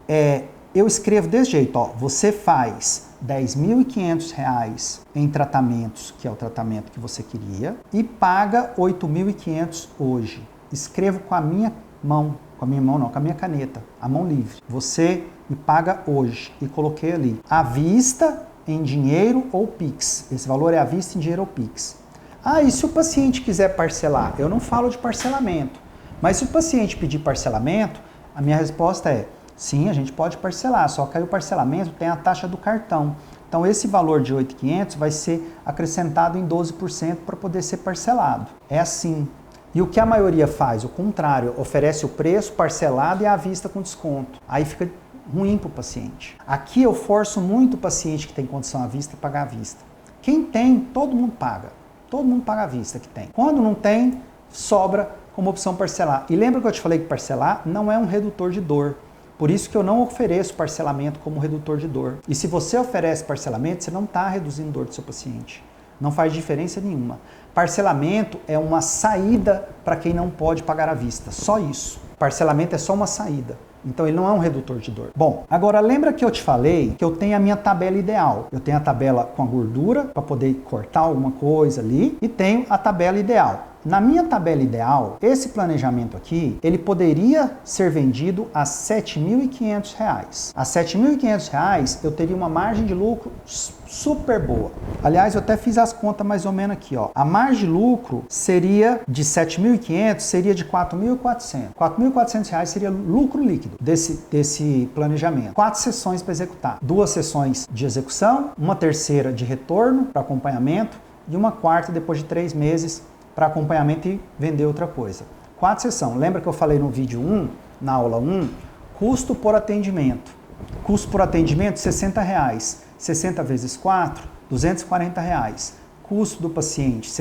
Eu escrevo desse jeito, ó. Você faz R$10.500 em tratamentos, que é o tratamento que você queria, e paga R$8.500 hoje. Escrevo com a minha mão, com a minha caneta, a mão livre. Você me paga hoje. E coloquei ali, à vista, em dinheiro ou Pix. Esse valor é à vista em dinheiro ou Pix. E se o paciente quiser parcelar? Eu não falo de parcelamento. Mas se o paciente pedir parcelamento, a minha resposta é, sim, a gente pode parcelar, só que aí o parcelamento tem a taxa do cartão. Então esse valor de R$8.500 vai ser acrescentado em 12% para poder ser parcelado. É assim. E o que a maioria faz? O contrário, oferece o preço parcelado e à vista com desconto. Aí fica ruim para o paciente. Aqui eu forço muito o paciente que tem condição à vista pagar à vista. Quem tem, todo mundo paga. Todo mundo paga à vista que tem. Quando não tem, sobra como opção parcelar. E lembra que eu te falei que parcelar não é um redutor de dor. Por isso que eu não ofereço parcelamento como redutor de dor. E se você oferece parcelamento, você não está reduzindo dor do seu paciente. Não faz diferença nenhuma. Parcelamento é uma saída para quem não pode pagar à vista. Só isso. Parcelamento é só uma saída. Então ele não é um redutor de dor. Bom, agora lembra que eu te falei que eu tenho a minha tabela ideal. Eu tenho a tabela com a gordura para poder cortar alguma coisa ali e tenho a tabela ideal. Na minha tabela ideal, esse planejamento aqui, ele poderia ser vendido a R$7.500. A R$7.500 eu teria uma margem de lucro super boa. Aliás, eu até fiz as contas mais ou menos aqui, ó. A margem de lucro seria de R$7.500, seria de R$4.400. R$4.400 seria lucro líquido desse planejamento. 4 sessões para executar. 2 sessões de execução, uma terceira de retorno para acompanhamento e uma quarta depois de 3 meses para acompanhamento e vender outra coisa. 4 sessões. Lembra que eu falei no vídeo 1, na aula 1, custo por atendimento. Custo por atendimento, R$60. 60 vezes 4, R$240. Custo do paciente,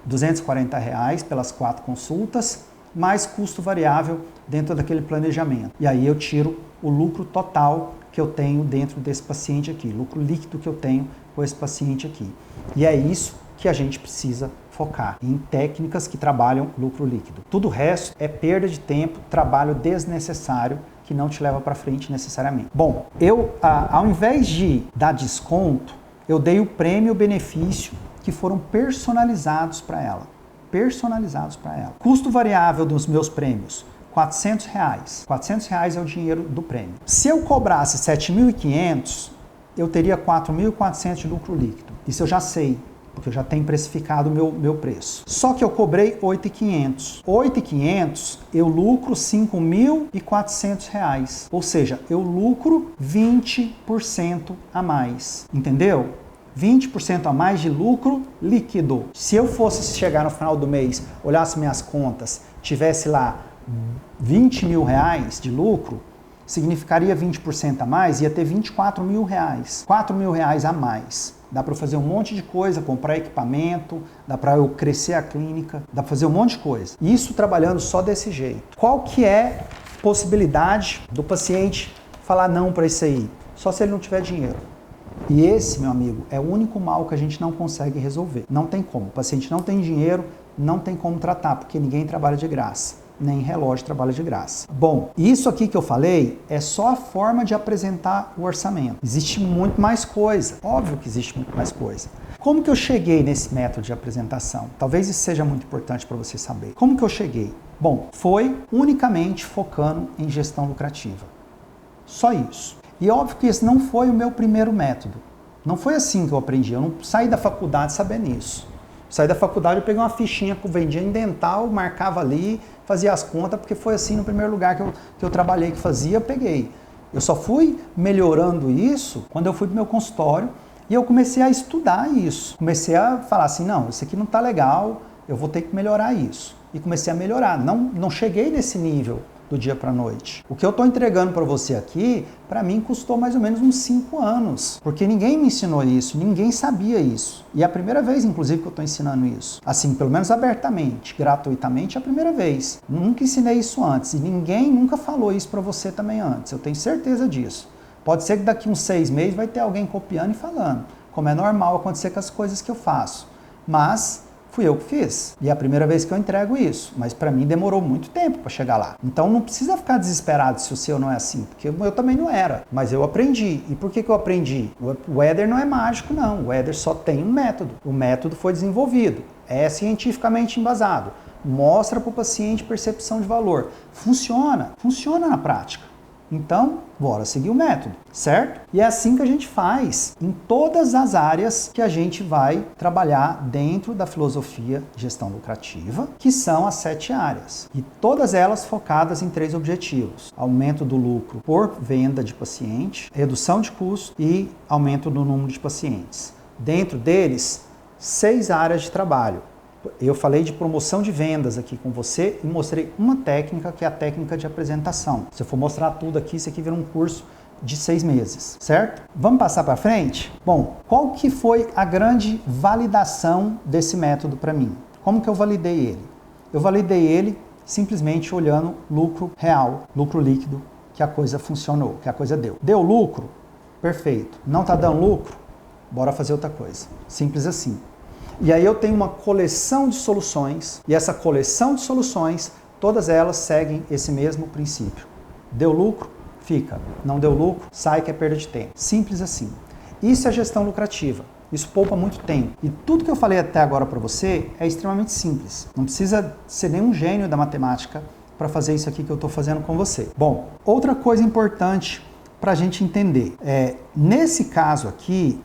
R$240 pelas 4 consultas, mais custo variável dentro daquele planejamento. E aí eu tiro o lucro total que eu tenho dentro desse paciente aqui, lucro líquido que eu tenho com esse paciente aqui. E é isso que a gente precisa focar em técnicas que trabalham lucro líquido. Tudo o resto é perda de tempo, trabalho desnecessário que não te leva para frente necessariamente. Bom, eu, ao invés de dar desconto, eu dei o prêmio e o benefício que foram personalizados para ela. Personalizados para ela. Custo variável dos meus prêmios, R$400. R$400 é o dinheiro do prêmio. Se eu cobrasse R$7.500, eu teria R$4.400 de lucro líquido. Isso eu já sei. porque eu já tenho precificado o meu preço. Só que eu cobrei R$ 8.500. R$ 8.500 eu lucro R$ 5.400, ou seja, eu lucro 20% a mais, entendeu? 20% a mais de lucro líquido. Se eu fosse chegar no final do mês, olhasse minhas contas, tivesse lá R$ 20.000 de lucro, significaria 20% a mais, ia ter R$ 24.000. R$ 4.000 a mais. Dá para fazer um monte de coisa, comprar equipamento, dá para eu crescer a clínica, dá para fazer um monte de coisa. Isso trabalhando só desse jeito. Qual que é a possibilidade do paciente falar não para isso aí? Só se ele não tiver dinheiro. E esse, meu amigo, é o único mal que a gente não consegue resolver. Não tem como. O paciente não tem dinheiro, não tem como tratar, porque ninguém trabalha de graça. Nem relógio trabalha de graça. Bom, isso aqui que eu falei é só a forma de apresentar o orçamento. Existe muito mais coisa. Óbvio que existe muito mais coisa. Como que eu cheguei nesse método de apresentação? Talvez isso seja muito importante para você saber. Como que eu cheguei? Bom, foi unicamente focando em gestão lucrativa. Só isso. E óbvio que esse não foi o meu primeiro método. Não foi assim que eu aprendi. Eu não saí da faculdade sabendo isso. Saí da faculdade, eu peguei uma fichinha que eu vendia em dental, marcava ali, fazia as contas, porque foi assim no primeiro lugar que eu trabalhei, que fazia, eu peguei. Eu só fui melhorando isso quando eu fui pro meu consultório e eu comecei a estudar isso. Comecei a falar assim, não, isso aqui não tá legal, eu vou ter que melhorar isso. E comecei a melhorar. Não cheguei nesse nível do dia para a noite. O que eu estou entregando para você aqui, para mim custou mais ou menos uns 5 anos, porque ninguém me ensinou isso, ninguém sabia isso. E é a primeira vez, inclusive, que eu estou ensinando isso. Assim, pelo menos abertamente, gratuitamente, é a primeira vez. Nunca ensinei isso antes e ninguém nunca falou isso para você também antes, eu tenho certeza disso. Pode ser que daqui uns 6 meses vai ter alguém copiando e falando, como é normal acontecer com as coisas que eu faço. Mas fui eu que fiz. E é a primeira vez que eu entrego isso. Mas para mim demorou muito tempo para chegar lá. Então não precisa ficar desesperado se o seu não é assim, porque eu também não era. Mas eu aprendi. E por que eu aprendi? O Éder não é mágico, não. O Éder só tem um método. O método foi desenvolvido. É cientificamente embasado. Mostra para o paciente percepção de valor. Funciona. Funciona na prática. Então, bora seguir o método, certo? E é assim que a gente faz em todas as áreas que a gente vai trabalhar dentro da filosofia de gestão lucrativa, que são as 7 áreas. E todas elas focadas em 3 objetivos: aumento do lucro por venda de paciente, redução de custo e aumento do número de pacientes. Dentro deles, 6 áreas de trabalho. Eu falei de promoção de vendas aqui com você e mostrei uma técnica, que é a técnica de apresentação. Se eu for mostrar tudo aqui, isso aqui vira um curso de 6 meses, certo? Vamos passar para frente? Bom, qual que foi a grande validação desse método para mim? Como que eu validei ele? Eu validei ele simplesmente olhando lucro real, lucro líquido, que a coisa funcionou, que a coisa deu. Deu lucro? Perfeito. Não está dando lucro? Bora fazer outra coisa. Simples assim. E aí eu tenho uma coleção de soluções, e essa coleção de soluções, todas elas seguem esse mesmo princípio. Deu lucro? Fica. Não deu lucro? Sai, que é perda de tempo. Simples assim. Isso é gestão lucrativa. Isso poupa muito tempo. E tudo que eu falei até agora para você é extremamente simples. Não precisa ser nenhum gênio da matemática para fazer isso aqui que eu estou fazendo com você. Bom, outra coisa importante para a gente entender. Nesse caso aqui,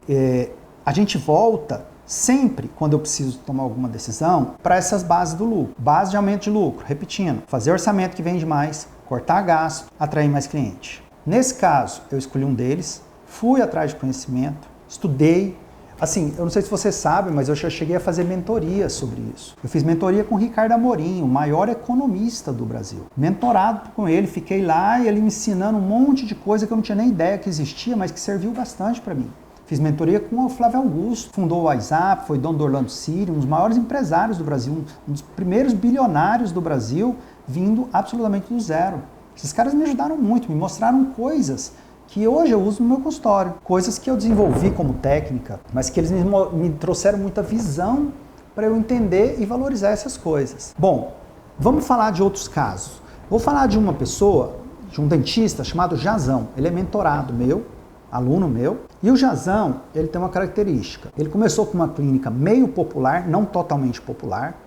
a gente volta sempre, quando eu preciso tomar alguma decisão, para essas bases do lucro. Base de aumento de lucro, repetindo, fazer orçamento que vende mais, cortar gasto, atrair mais cliente. Nesse caso, eu escolhi um deles, fui atrás de conhecimento, estudei. Assim, eu não sei se você sabe, mas eu já cheguei a fazer mentoria sobre isso. Eu fiz mentoria com o Ricardo Amorim, o maior economista do Brasil. Mentorado com ele, fiquei lá e ele me ensinando um monte de coisa que eu não tinha nem ideia que existia, mas que serviu bastante para mim. Fiz mentoria com o Flávio Augusto, fundou o WhatsApp, foi dono do Orlando City, um dos maiores empresários do Brasil, um dos primeiros bilionários do Brasil, vindo absolutamente do zero. Esses caras me ajudaram muito, me mostraram coisas que hoje eu uso no meu consultório, coisas que eu desenvolvi como técnica, mas que eles me trouxeram muita visão para eu entender e valorizar essas coisas. Bom, vamos falar de outros casos. Vou falar de uma pessoa, de um dentista chamado Jazão. Ele é mentorado meu, aluno meu, e o Jazão, ele tem uma característica. Ele começou com uma clínica meio popular, não totalmente popular,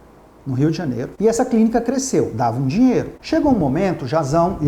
no Rio de Janeiro, e essa clínica cresceu, dava um dinheiro. Chegou um momento, o Jazão,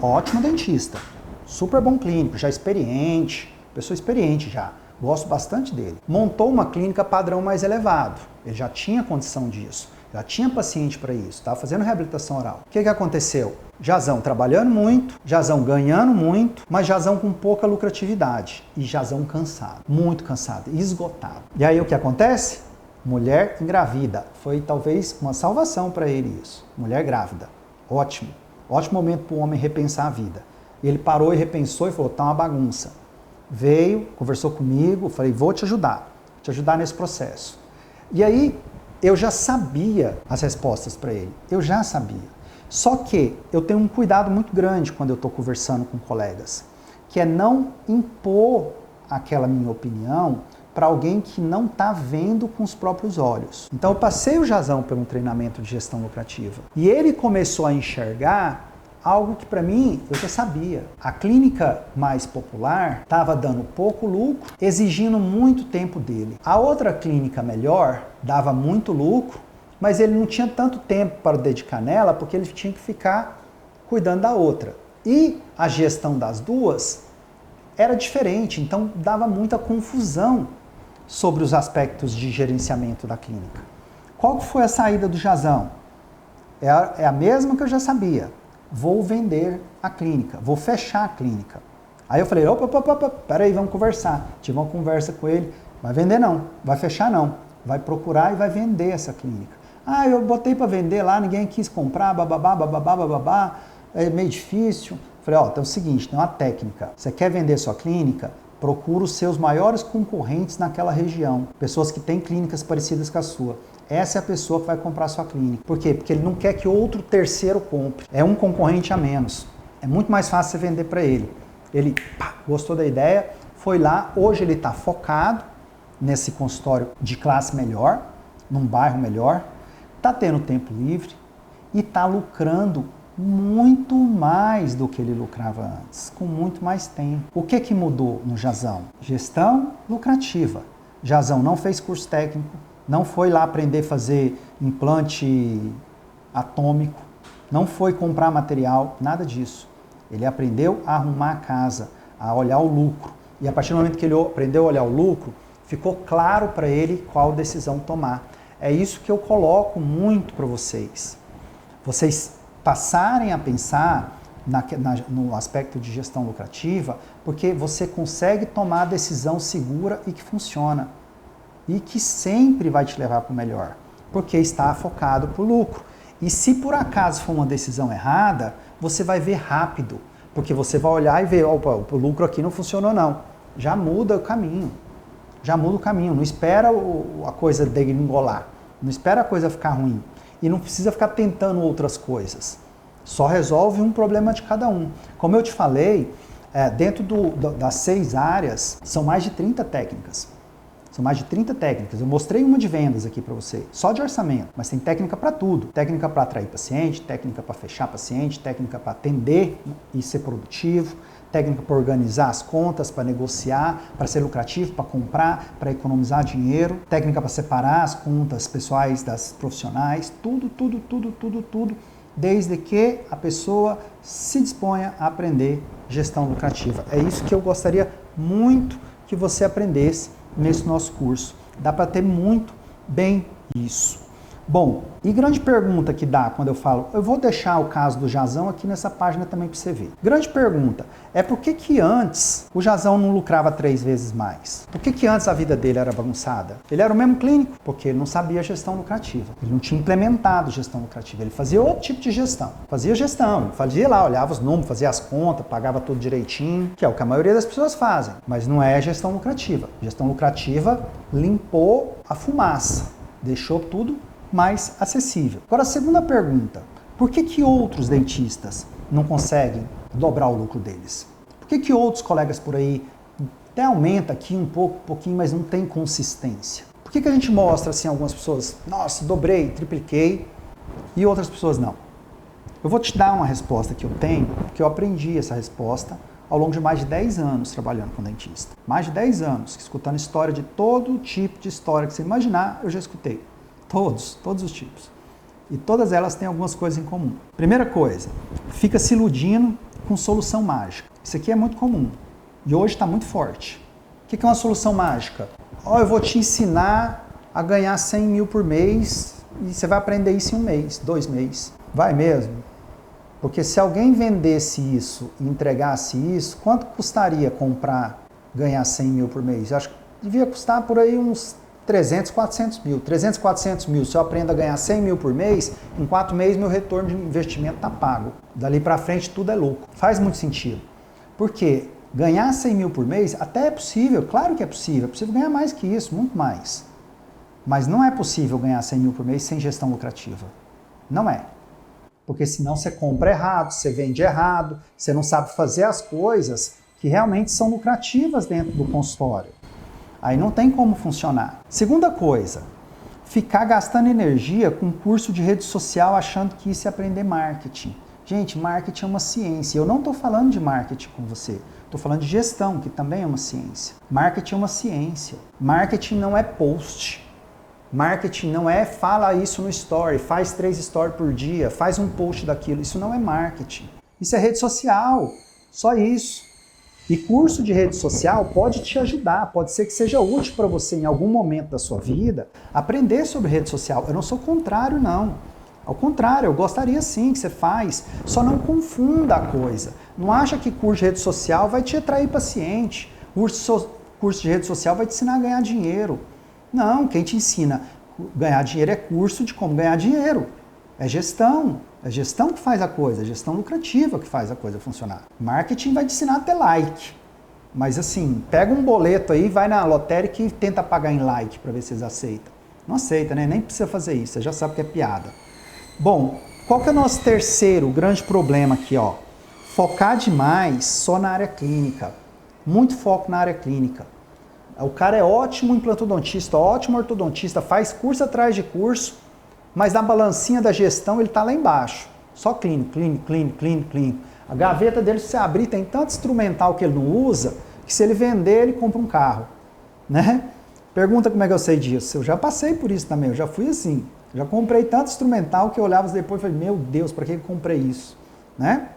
ótimo dentista, super bom clínico, já experiente, pessoa experiente já, gosto bastante dele. Montou uma clínica padrão mais elevado, ele já tinha condição disso, já tinha paciente para isso, estava fazendo reabilitação oral. O que aconteceu? Jazão trabalhando muito, Jazão ganhando muito, mas Jazão com pouca lucratividade e Jazão cansado, muito cansado, esgotado. E aí o que acontece? Mulher engravida. Foi talvez uma salvação para ele isso. Mulher grávida. Ótimo. Ótimo momento para o homem repensar a vida. E ele parou e repensou e falou, tá uma bagunça. Veio, conversou comigo, falei, vou te ajudar nesse processo. E aí eu já sabia as respostas para ele. Eu já sabia. Só que eu tenho um cuidado muito grande quando eu estou conversando com colegas, que é não impor aquela minha opinião para alguém que não está vendo com os próprios olhos. Então eu passei o Jazão por um treinamento de gestão lucrativa e ele começou a enxergar algo que para mim eu já sabia. A clínica mais popular estava dando pouco lucro, exigindo muito tempo dele. A outra clínica melhor dava muito lucro, mas ele não tinha tanto tempo para dedicar nela porque ele tinha que ficar cuidando da outra. E a gestão das duas era diferente, então dava muita confusão sobre os aspectos de gerenciamento da clínica. Qual que foi a saída do Jazão? É a mesma que eu já sabia. Vou vender a clínica, vou fechar a clínica. Aí eu falei, opa, peraí, vamos conversar. Tive uma conversa com ele, vai vender não, vai fechar não, vai procurar e vai vender essa clínica. Ah, eu botei para vender lá, ninguém quis comprar, bababá, é meio difícil. Falei, então é o seguinte, tem uma técnica, você quer vender sua clínica? Procura os seus maiores concorrentes naquela região, pessoas que têm clínicas parecidas com a sua. Essa é a pessoa que vai comprar a sua clínica. Por quê? Porque ele não quer que outro terceiro compre. É um concorrente a menos. É muito mais fácil você vender para ele. Ele gostou da ideia, foi lá, hoje ele está focado nesse consultório de classe melhor, num bairro melhor, está tendo tempo livre e está lucrando muito mais do que ele lucrava antes, com muito mais tempo. O que mudou no Jazão? Gestão lucrativa. Jazão não fez curso técnico, não foi lá aprender a fazer implante atômico, não foi comprar material, nada disso. Ele aprendeu a arrumar a casa, a olhar o lucro. E a partir do momento que ele aprendeu a olhar o lucro, ficou claro para ele qual decisão tomar. É isso que eu coloco muito para vocês. Vocês passarem a pensar no aspecto de gestão lucrativa, porque você consegue tomar a decisão segura e que funciona. E que sempre vai te levar para o melhor, porque está focado para o lucro. E se por acaso for uma decisão errada, você vai ver rápido, porque você vai olhar e ver, opa, o lucro aqui não funcionou não. Já muda o caminho. Não espera a coisa degringolar, não espera a coisa ficar ruim. E não precisa ficar tentando outras coisas. Só resolve um problema de cada um. Como eu te falei, dentro das 6 áreas, são mais de 30 técnicas. Eu mostrei uma de vendas aqui para você, só de orçamento, mas tem técnica para tudo. Técnica para atrair paciente, técnica para fechar paciente, técnica para atender e ser produtivo, técnica para organizar as contas, para negociar, para ser lucrativo, para comprar, para economizar dinheiro, técnica para separar as contas pessoais das profissionais, tudo, desde que a pessoa se disponha a aprender gestão lucrativa. É isso que eu gostaria muito que você aprendesse nesse nosso curso. Dá para ter muito bem isso. Bom, e grande pergunta que dá quando eu falo, eu vou deixar o caso do Jazão aqui nessa página também para você ver. Grande pergunta, é por que antes o Jazão não lucrava 3 vezes mais? Por que antes a vida dele era bagunçada? Ele era o mesmo clínico, porque ele não sabia gestão lucrativa. Ele não tinha implementado gestão lucrativa, ele fazia outro tipo de gestão. Fazia lá, olhava os números, fazia as contas, pagava tudo direitinho, que é o que a maioria das pessoas fazem, mas não é gestão lucrativa. Gestão lucrativa limpou a fumaça, deixou tudo mais acessível. Agora, a segunda pergunta, por que outros dentistas não conseguem dobrar o lucro deles? Por que outros colegas por aí até aumenta aqui um pouquinho, mas não tem consistência? Por que a gente mostra assim algumas pessoas, nossa, dobrei, tripliquei, e outras pessoas não? Eu vou te dar uma resposta que eu tenho, porque eu aprendi essa resposta ao longo de mais de 10 anos trabalhando com dentista. Mais de 10 anos, escutando história de todo tipo de história que você imaginar, eu já escutei. Todos os tipos. E todas elas têm algumas coisas em comum. Primeira coisa, fica se iludindo com solução mágica. Isso aqui é muito comum. E hoje está muito forte. que é uma solução mágica? Eu vou te ensinar a ganhar 100 mil por mês e você vai aprender isso em 1 mês, 2 meses. Vai mesmo? Porque se alguém vendesse isso e entregasse isso, quanto custaria comprar, ganhar 100 mil por mês? Eu acho que devia custar por aí uns 300, 400 mil. 300, 400 mil, se eu aprendo a ganhar 100 mil por mês, em 4 meses meu retorno de investimento está pago. Dali para frente tudo é lucro. Faz muito sentido. Por quê? Ganhar 100 mil por mês até é possível, claro que é possível ganhar mais que isso, muito mais. Mas não é possível ganhar 100 mil por mês sem gestão lucrativa. Não é. Porque senão você compra errado, você vende errado, você não sabe fazer as coisas que realmente são lucrativas dentro do consultório. Aí não tem como funcionar. Segunda coisa, ficar gastando energia com curso de rede social achando que isso é aprender marketing. Gente, marketing é uma ciência. Eu não estou falando de marketing com você. Estou falando de gestão, que também é uma ciência. Marketing é uma ciência. Marketing não é post. Marketing não é fala isso no story, faz 3 stories por dia, faz um post daquilo. Isso não é marketing. Isso é rede social. Só isso. E curso de rede social pode te ajudar, pode ser que seja útil para você em algum momento da sua vida aprender sobre rede social. Eu não sou contrário, não. Ao contrário, eu gostaria sim que você faz, só não confunda a coisa. Não acha que curso de rede social vai te atrair paciente, curso de rede social vai te ensinar a ganhar dinheiro. Não, quem te ensina a ganhar dinheiro é curso de como ganhar dinheiro. É gestão que faz a coisa, é gestão lucrativa que faz a coisa funcionar. Marketing vai te ensinar a ter like. Mas assim, pega um boleto aí, vai na lotérica e tenta pagar em like para ver se eles aceitam. Não aceita, né? Nem precisa fazer isso, você já sabe que é piada. Bom, qual que é o nosso terceiro grande problema aqui, ó? Focar demais só na área clínica. Muito foco na área clínica. O cara é ótimo implantodontista, ótimo ortodontista, faz curso atrás de curso, mas na balancinha da gestão ele está lá embaixo. Só clínico. A gaveta dele, se você abrir, tem tanto instrumental que ele não usa, que se ele vender, ele compra um carro. Né? Pergunta como é que eu sei disso. Eu já passei por isso também, eu já fui assim. Já comprei tanto instrumental que eu olhava depois e falei, meu Deus, para que eu comprei isso? Né?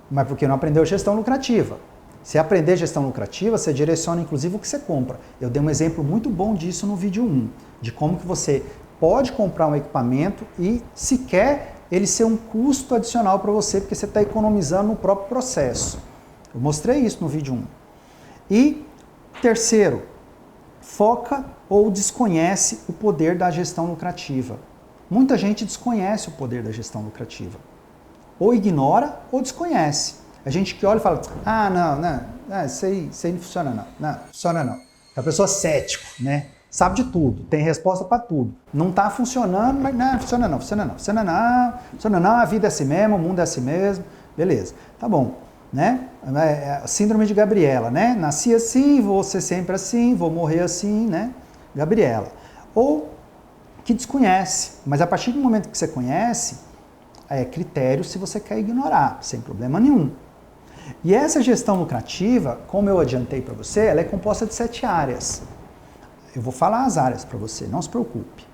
Mas porque não aprendeu gestão lucrativa. Se aprender gestão lucrativa, você direciona inclusive o que você compra. Eu dei um exemplo muito bom disso no vídeo 1, de como que você pode comprar um equipamento e sequer ele ser um custo adicional para você, porque você está economizando no próprio processo. Eu mostrei isso no vídeo 1. E terceiro, foca ou desconhece o poder da gestão lucrativa. Muita gente desconhece o poder da gestão lucrativa. Ou ignora ou desconhece. A gente que olha e fala, isso aí não funciona não. Não, funciona não. É a pessoa cético, né? Sabe de tudo, tem resposta para tudo. Não está funcionando, mas não, funciona não, a vida é assim mesmo, o mundo é assim mesmo, beleza. Tá bom, né? Síndrome de Gabriela, né? Nasci assim, vou ser sempre assim, vou morrer assim, né? Gabriela. Ou que desconhece, mas a partir do momento que você conhece, é critério se você quer ignorar, sem problema nenhum. E essa gestão lucrativa, como eu adiantei para você, ela é composta de 7 áreas. Eu vou falar as áreas para você, não se preocupe.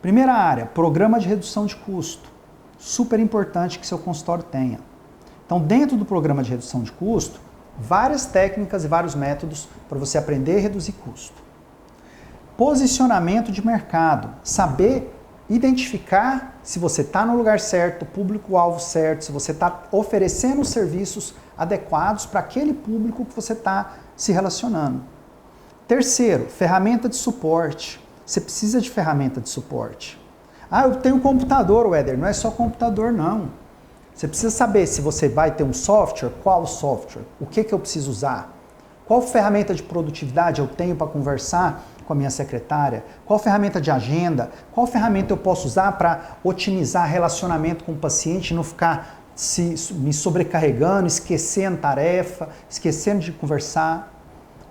Primeira área, programa de redução de custo. Super importante que seu consultório tenha. Então, dentro do programa de redução de custo, várias técnicas e vários métodos para você aprender a reduzir custo. Posicionamento de mercado. Saber identificar se você está no lugar certo, público-alvo certo, se você está oferecendo os serviços adequados para aquele público que você está se relacionando. Terceiro, ferramenta de suporte. Você precisa de ferramenta de suporte. Eu tenho um computador, Éder. Não é só computador, não. Você precisa saber se você vai ter um software, qual software, o que eu preciso usar, qual ferramenta de produtividade eu tenho para conversar com a minha secretária, qual ferramenta de agenda, qual ferramenta eu posso usar para otimizar relacionamento com o paciente e não ficar me sobrecarregando, esquecendo tarefa, esquecendo de conversar.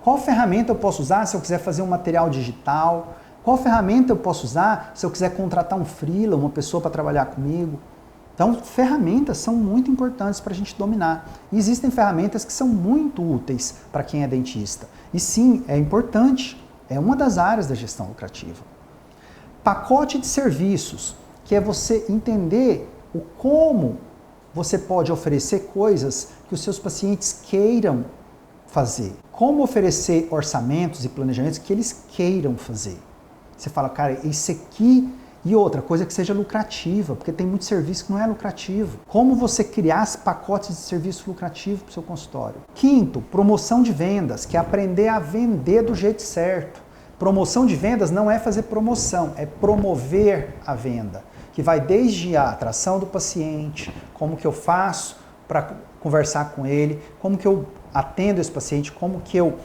Qual ferramenta eu posso usar se eu quiser fazer um material digital? Qual ferramenta eu posso usar se eu quiser contratar um freela, uma pessoa para trabalhar comigo? Então, ferramentas são muito importantes para a gente dominar. E existem ferramentas que são muito úteis para quem é dentista. E sim, é importante. É uma das áreas da gestão lucrativa. Pacote de serviços, que é você entender o como você pode oferecer coisas que os seus pacientes queiram fazer. como oferecer orçamentos e planejamentos que eles queiram fazer. Você fala, cara, esse aqui... E outra coisa que seja lucrativa, porque tem muito serviço que não é lucrativo. Como você criar pacotes de serviço lucrativo para o seu consultório. Quinto, promoção de vendas, que é aprender a vender do jeito certo. Promoção de vendas não é fazer promoção, é promover a venda, que vai desde a atração do paciente, como que eu faço para conversar com ele, como que eu atendo esse paciente, como que eu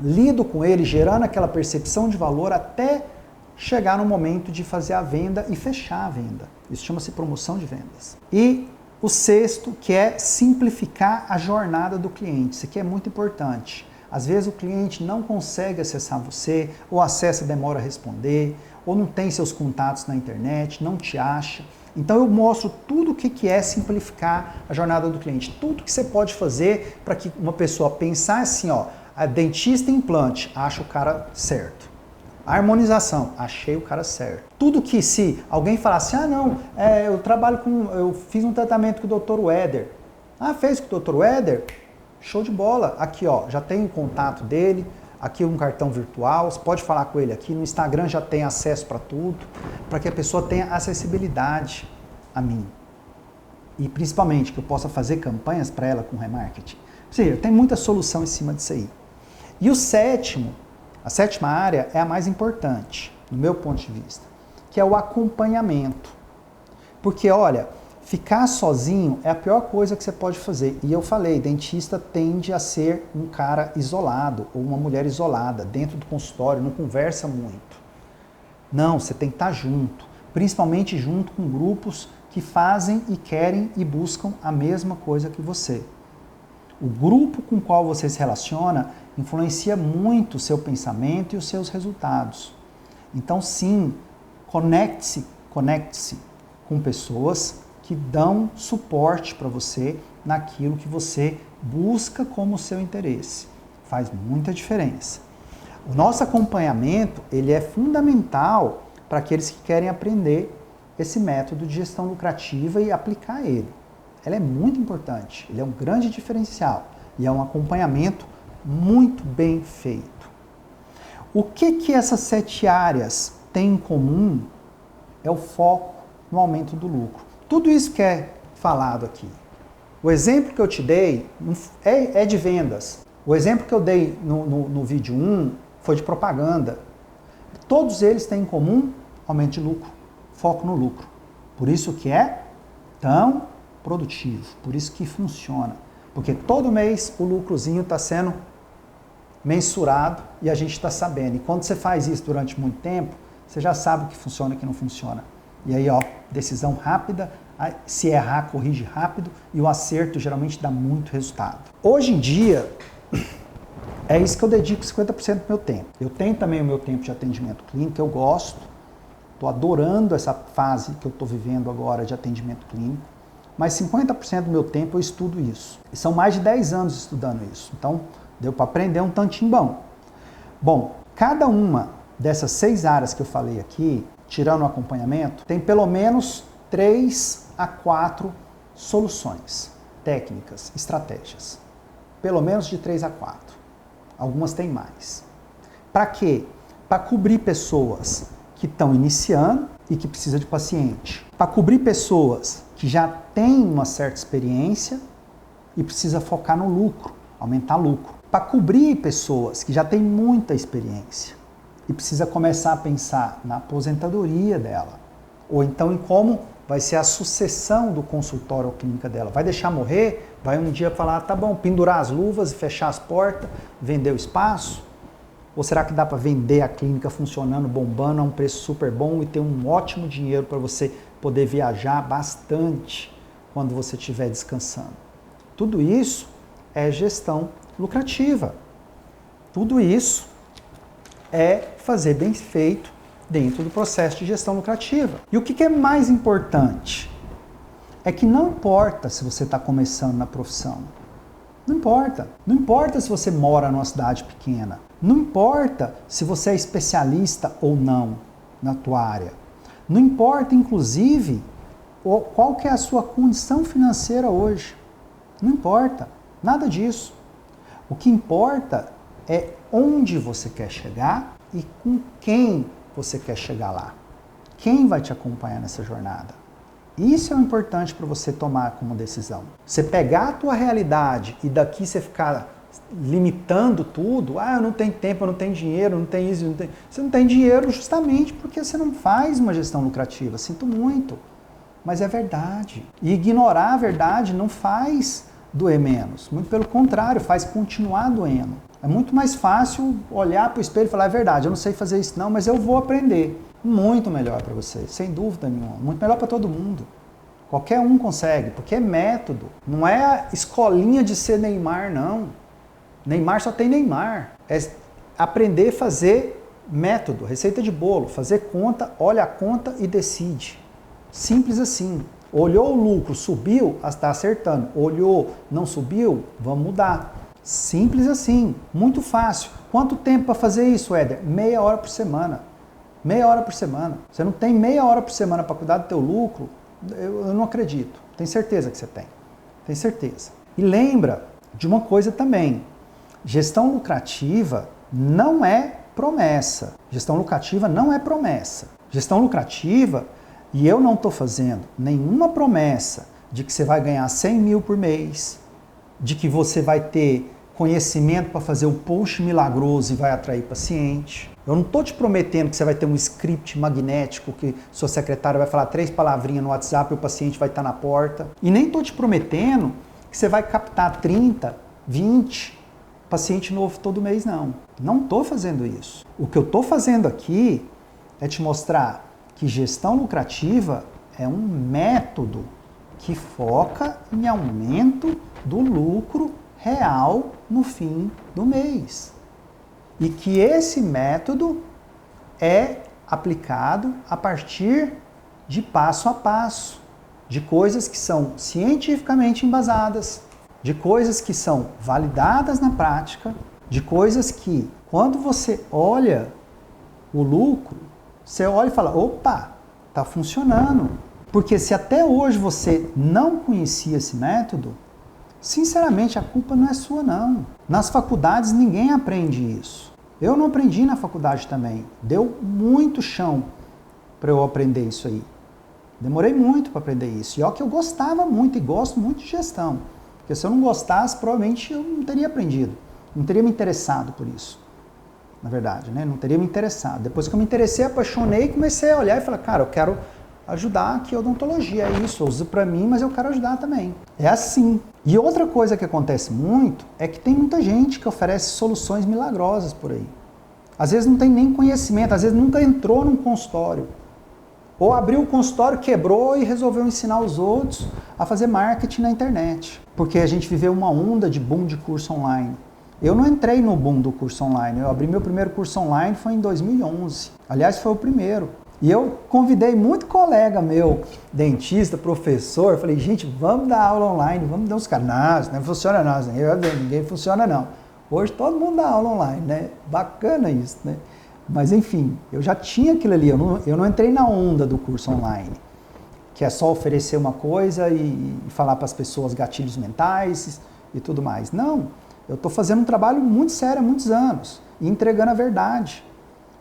lido com ele, gerando aquela percepção de valor até chegar no momento de fazer a venda e fechar a venda. Isso chama-se promoção de vendas. E o sexto, que é simplificar a jornada do cliente. Isso aqui é muito importante. Às vezes o cliente não consegue acessar você, ou acessa e demora a responder, ou não tem seus contatos na internet, não te acha. Então eu mostro tudo o que é simplificar a jornada do cliente. Tudo que você pode fazer para que uma pessoa pensar assim, ó, a dentista implante, acha o cara certo. A harmonização, achei o cara certo. Tudo que se alguém falasse, não, eu fiz um tratamento com o Dr. Weder. Fez com o Dr. Weder? Show de bola. Aqui, ó, já tem o contato dele, aqui um cartão virtual, você pode falar com ele aqui, no Instagram já tem acesso para tudo, para que a pessoa tenha acessibilidade a mim. E principalmente que eu possa fazer campanhas para ela com remarketing. Ou seja, tem muita solução em cima disso aí. E o sétimo, a sétima área é a mais importante, do meu ponto de vista, que é o acompanhamento. Porque, olha, ficar sozinho é a pior coisa que você pode fazer. E eu falei, dentista tende a ser um cara isolado ou uma mulher isolada dentro do consultório, não conversa muito. Não, você tem que estar junto, principalmente junto com grupos que fazem e querem e buscam a mesma coisa que você. O grupo com o qual você se relaciona influencia muito o seu pensamento e os seus resultados. Então, sim, conecte-se com pessoas que dão suporte para você naquilo que você busca como seu interesse. Faz muita diferença. O nosso acompanhamento, ele é fundamental para aqueles que querem aprender esse método de gestão lucrativa e aplicar ele. Ela é muito importante, ele é um grande diferencial e é um acompanhamento muito bem feito. O que essas 7 áreas têm em comum é o foco no aumento do lucro. Tudo isso que é falado aqui. O exemplo que eu te dei é de vendas. O exemplo que eu dei no vídeo 1 foi de propaganda. Todos eles têm em comum aumento de lucro, foco no lucro. Por isso que é tão produtivo, por isso que funciona. Porque todo mês o lucrozinho está sendo mensurado e a gente está sabendo. E quando você faz isso durante muito tempo, você já sabe o que funciona e o que não funciona. E aí, ó, decisão rápida, se errar, corrige rápido e o acerto geralmente dá muito resultado. Hoje em dia, é isso que eu dedico 50% do meu tempo. Eu tenho também o meu tempo de atendimento clínico, eu gosto, estou adorando essa fase que eu estou vivendo agora de atendimento clínico, mas 50% do meu tempo eu estudo isso. E são mais de 10 anos estudando isso, então deu para aprender um tantinho bom. Bom, cada uma dessas 6 áreas que eu falei aqui, tirando o acompanhamento, tem pelo menos 3 a 4 soluções, técnicas, estratégias. Pelo menos de 3 a 4. Algumas têm mais. Para quê? Para cobrir pessoas que estão iniciando e que precisam de paciente. Para cobrir pessoas que já têm uma certa experiência e precisa focar no lucro, aumentar lucro. Para cobrir pessoas que já têm muita experiência e precisa começar a pensar na aposentadoria dela, ou então em como vai ser a sucessão do consultório ou clínica dela. Vai deixar morrer? Vai um dia falar, tá bom, pendurar as luvas e fechar as portas, vender o espaço? Ou será que dá para vender a clínica funcionando, bombando a um preço super bom e ter um ótimo dinheiro para você poder viajar bastante quando você estiver descansando? Tudo isso é gestão lucrativa. Tudo isso é fazer bem feito dentro do processo de gestão lucrativa. E o que é mais importante? É que não importa se você está começando na profissão. Não importa. Não importa se você mora numa cidade pequena. Não importa se você é especialista ou não na tua área. Não importa, inclusive, qual que é a sua condição financeira hoje. Não importa. Nada disso. O que importa é onde você quer chegar e com quem você quer chegar lá. Quem vai te acompanhar nessa jornada? Isso é o importante para você tomar como decisão. Você pegar a tua realidade e daqui você ficar limitando tudo, eu não tenho tempo, eu não tenho dinheiro, eu não tenho isso, Você não tem dinheiro justamente porque você não faz uma gestão lucrativa. Sinto muito, mas é verdade. E ignorar a verdade não faz doer menos. Muito pelo contrário, faz continuar doendo. É muito mais fácil olhar para o espelho e falar, é verdade, eu não sei fazer isso não, mas eu vou aprender. Muito melhor para você, sem dúvida nenhuma. Muito melhor para todo mundo. Qualquer um consegue, porque é método. Não é escolinha de ser Neymar, não. Neymar só tem Neymar. É aprender a fazer método, receita de bolo, fazer conta, olha a conta e decide. Simples assim. Olhou o lucro, subiu, está acertando. Olhou, não subiu, vamos mudar. Simples assim, muito fácil. Quanto tempo para fazer isso, Éder? Meia hora por semana. Meia hora por semana. Você não tem meia hora por semana para cuidar do teu lucro? Eu não acredito. Tenho certeza que você tem. Tenho certeza. E lembra de uma coisa também. Gestão lucrativa não é promessa. Gestão lucrativa não é promessa. Gestão lucrativa, e eu não estou fazendo nenhuma promessa de que você vai ganhar 100 mil por mês, de que você vai ter conhecimento para fazer o post milagroso e vai atrair paciente. Eu não estou te prometendo que você vai ter um script magnético que sua secretária vai falar 3 palavrinhas no WhatsApp e o paciente vai estar na porta. E nem estou te prometendo que você vai captar 30, 20 paciente novo todo mês, não. Não estou fazendo isso. O que eu estou fazendo aqui é te mostrar que gestão lucrativa é um método que foca em aumento do lucro real no fim do mês. E que esse método é aplicado a partir de passo a passo, de coisas que são cientificamente embasadas, de coisas que são validadas na prática, de coisas que, quando você olha o lucro, você olha e fala, opa, está funcionando. Porque se até hoje você não conhecia esse método, sinceramente, a culpa não é sua, não. Nas faculdades, ninguém aprende isso. Eu não aprendi na faculdade também. Deu muito chão para eu aprender isso aí. Demorei muito para aprender isso. E olha que eu gostava muito e gosto muito de gestão. Porque se eu não gostasse, provavelmente eu não teria aprendido. Não teria me interessado por isso. Na verdade, né? Não teria me interessado. Depois que eu me interessei, apaixonei, comecei a olhar e falar, cara, eu quero ajudar aqui a odontologia. É isso, eu uso para mim, mas eu quero ajudar também. É assim. E outra coisa que acontece muito é que tem muita gente que oferece soluções milagrosas por aí. Às vezes não tem nem conhecimento, às vezes nunca entrou num consultório. Ou abriu o consultório, quebrou e resolveu ensinar os outros a fazer marketing na internet. Porque a gente viveu uma onda de boom de curso online. Eu não entrei no boom do curso online. Eu abri meu primeiro curso online foi em 2011. Aliás, foi o primeiro. E eu convidei muito colega meu, dentista, professor, falei, gente, vamos dar aula online, vamos dar uns canais, não funciona não, ninguém funciona não. Hoje todo mundo dá aula online, né? Bacana isso, né? Mas enfim, eu já tinha aquilo ali, eu não entrei na onda do curso online, que é só oferecer uma coisa e falar para as pessoas gatilhos mentais e tudo mais. Não, eu estou fazendo um trabalho muito sério há muitos anos, e entregando a verdade.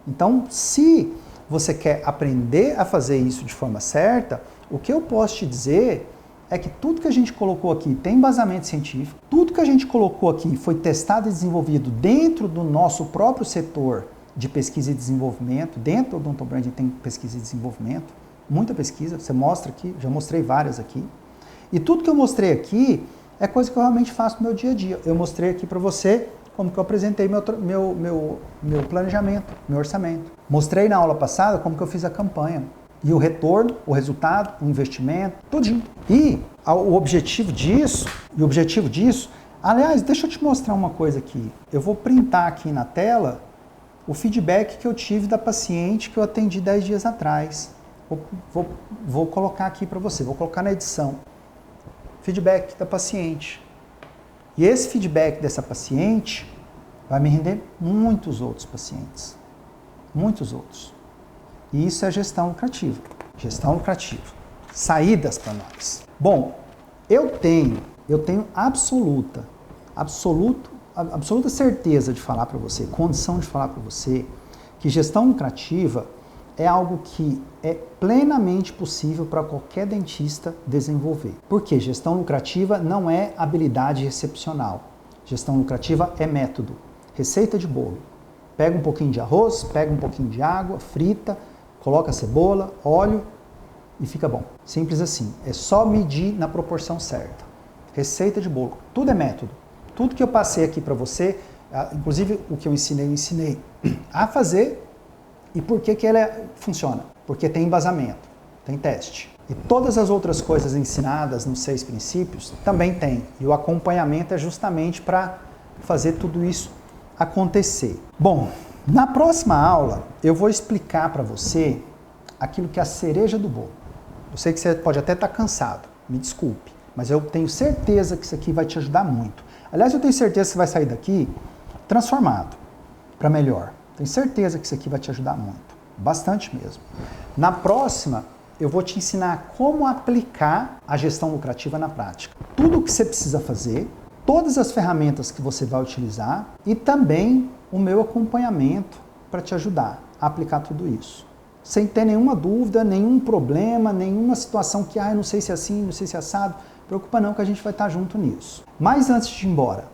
Então, se você quer aprender a fazer isso de forma certa, o que eu posso te dizer é que tudo que a gente colocou aqui tem embasamento científico, tudo que a gente colocou aqui foi testado e desenvolvido dentro do nosso próprio setor de pesquisa e desenvolvimento, dentro do Odontobranding tem pesquisa e desenvolvimento, muita pesquisa, você mostra aqui, já mostrei várias aqui, e tudo que eu mostrei aqui é coisa que eu realmente faço no meu dia a dia. Eu mostrei aqui para você como que eu apresentei meu planejamento, meu orçamento. Mostrei na aula passada como que eu fiz a campanha. E o retorno, o resultado, o investimento, tudinho. E o objetivo disso, aliás, deixa eu te mostrar uma coisa aqui. Eu vou printar aqui na tela o feedback que eu tive da paciente que eu atendi 10 dias atrás. Vou colocar aqui para você, vou colocar na edição. Feedback da paciente. E esse feedback dessa paciente vai me render muitos outros pacientes. Muitos outros. E isso é gestão lucrativa. Gestão lucrativa. Saídas para nós. Bom, eu tenho absoluto absoluta certeza de falar para você, condição de falar para você, que gestão lucrativa é algo que é plenamente possível para qualquer dentista desenvolver. Porque gestão lucrativa não é habilidade recepcional. Gestão lucrativa é método. Receita de bolo. Pega um pouquinho de arroz, pega um pouquinho de água, frita, coloca cebola, óleo e fica bom. Simples assim. É só medir na proporção certa. Receita de bolo. Tudo é método. Tudo que eu passei aqui para você, inclusive o que eu ensinei a fazer. E por que ela funciona? Porque tem embasamento, tem teste. E todas as outras coisas ensinadas nos 6 princípios também tem. E o acompanhamento é justamente para fazer tudo isso acontecer. Bom, na próxima aula eu vou explicar para você aquilo que é a cereja do bolo. Eu sei que você pode até estar cansado, me desculpe, mas eu tenho certeza que isso aqui vai te ajudar muito. Aliás, eu tenho certeza que você vai sair daqui transformado para melhor. Tenho certeza que isso aqui vai te ajudar muito, bastante mesmo. Na próxima, eu vou te ensinar como aplicar a gestão lucrativa na prática. Tudo o que você precisa fazer, todas as ferramentas que você vai utilizar e também o meu acompanhamento para te ajudar a aplicar tudo isso. Sem ter nenhuma dúvida, nenhum problema, nenhuma situação que, eu não sei se é assim, não sei se é assado. Preocupa não que a gente vai estar junto nisso. Mas antes de ir embora,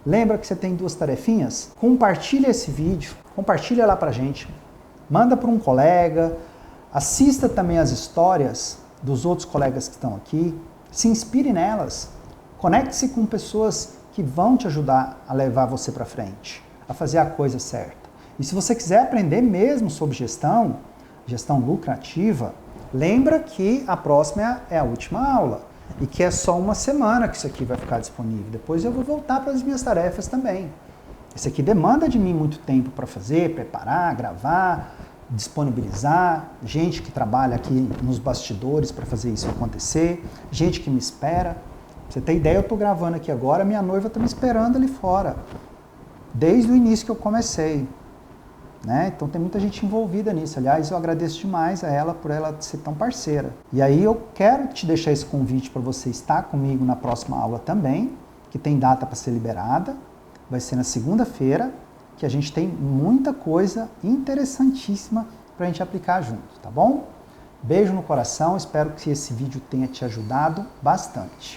lembra que você tem 2 tarefinhas? Compartilha esse vídeo, compartilha lá pra gente, manda para um colega, assista também as histórias dos outros colegas que estão aqui, se inspire nelas, conecte-se com pessoas que vão te ajudar a levar você para frente, a fazer a coisa certa. E se você quiser aprender mesmo sobre gestão lucrativa, lembra que a próxima é a última aula. E que é só uma semana que isso aqui vai ficar disponível. Depois eu vou voltar para as minhas tarefas também. Isso aqui demanda de mim muito tempo para fazer, preparar, gravar, disponibilizar, gente que trabalha aqui nos bastidores para fazer isso acontecer, gente que me espera. Pra você ter ideia, eu estou gravando aqui agora, minha noiva está me esperando ali fora, desde o início que eu comecei. Né? Então tem muita gente envolvida nisso. Aliás, eu agradeço demais a ela por ela ser tão parceira. E aí eu quero te deixar esse convite para você estar comigo na próxima aula também, que tem data para ser liberada. Vai ser na segunda-feira, que a gente tem muita coisa interessantíssima para a gente aplicar junto, tá bom? Beijo no coração, espero que esse vídeo tenha te ajudado bastante.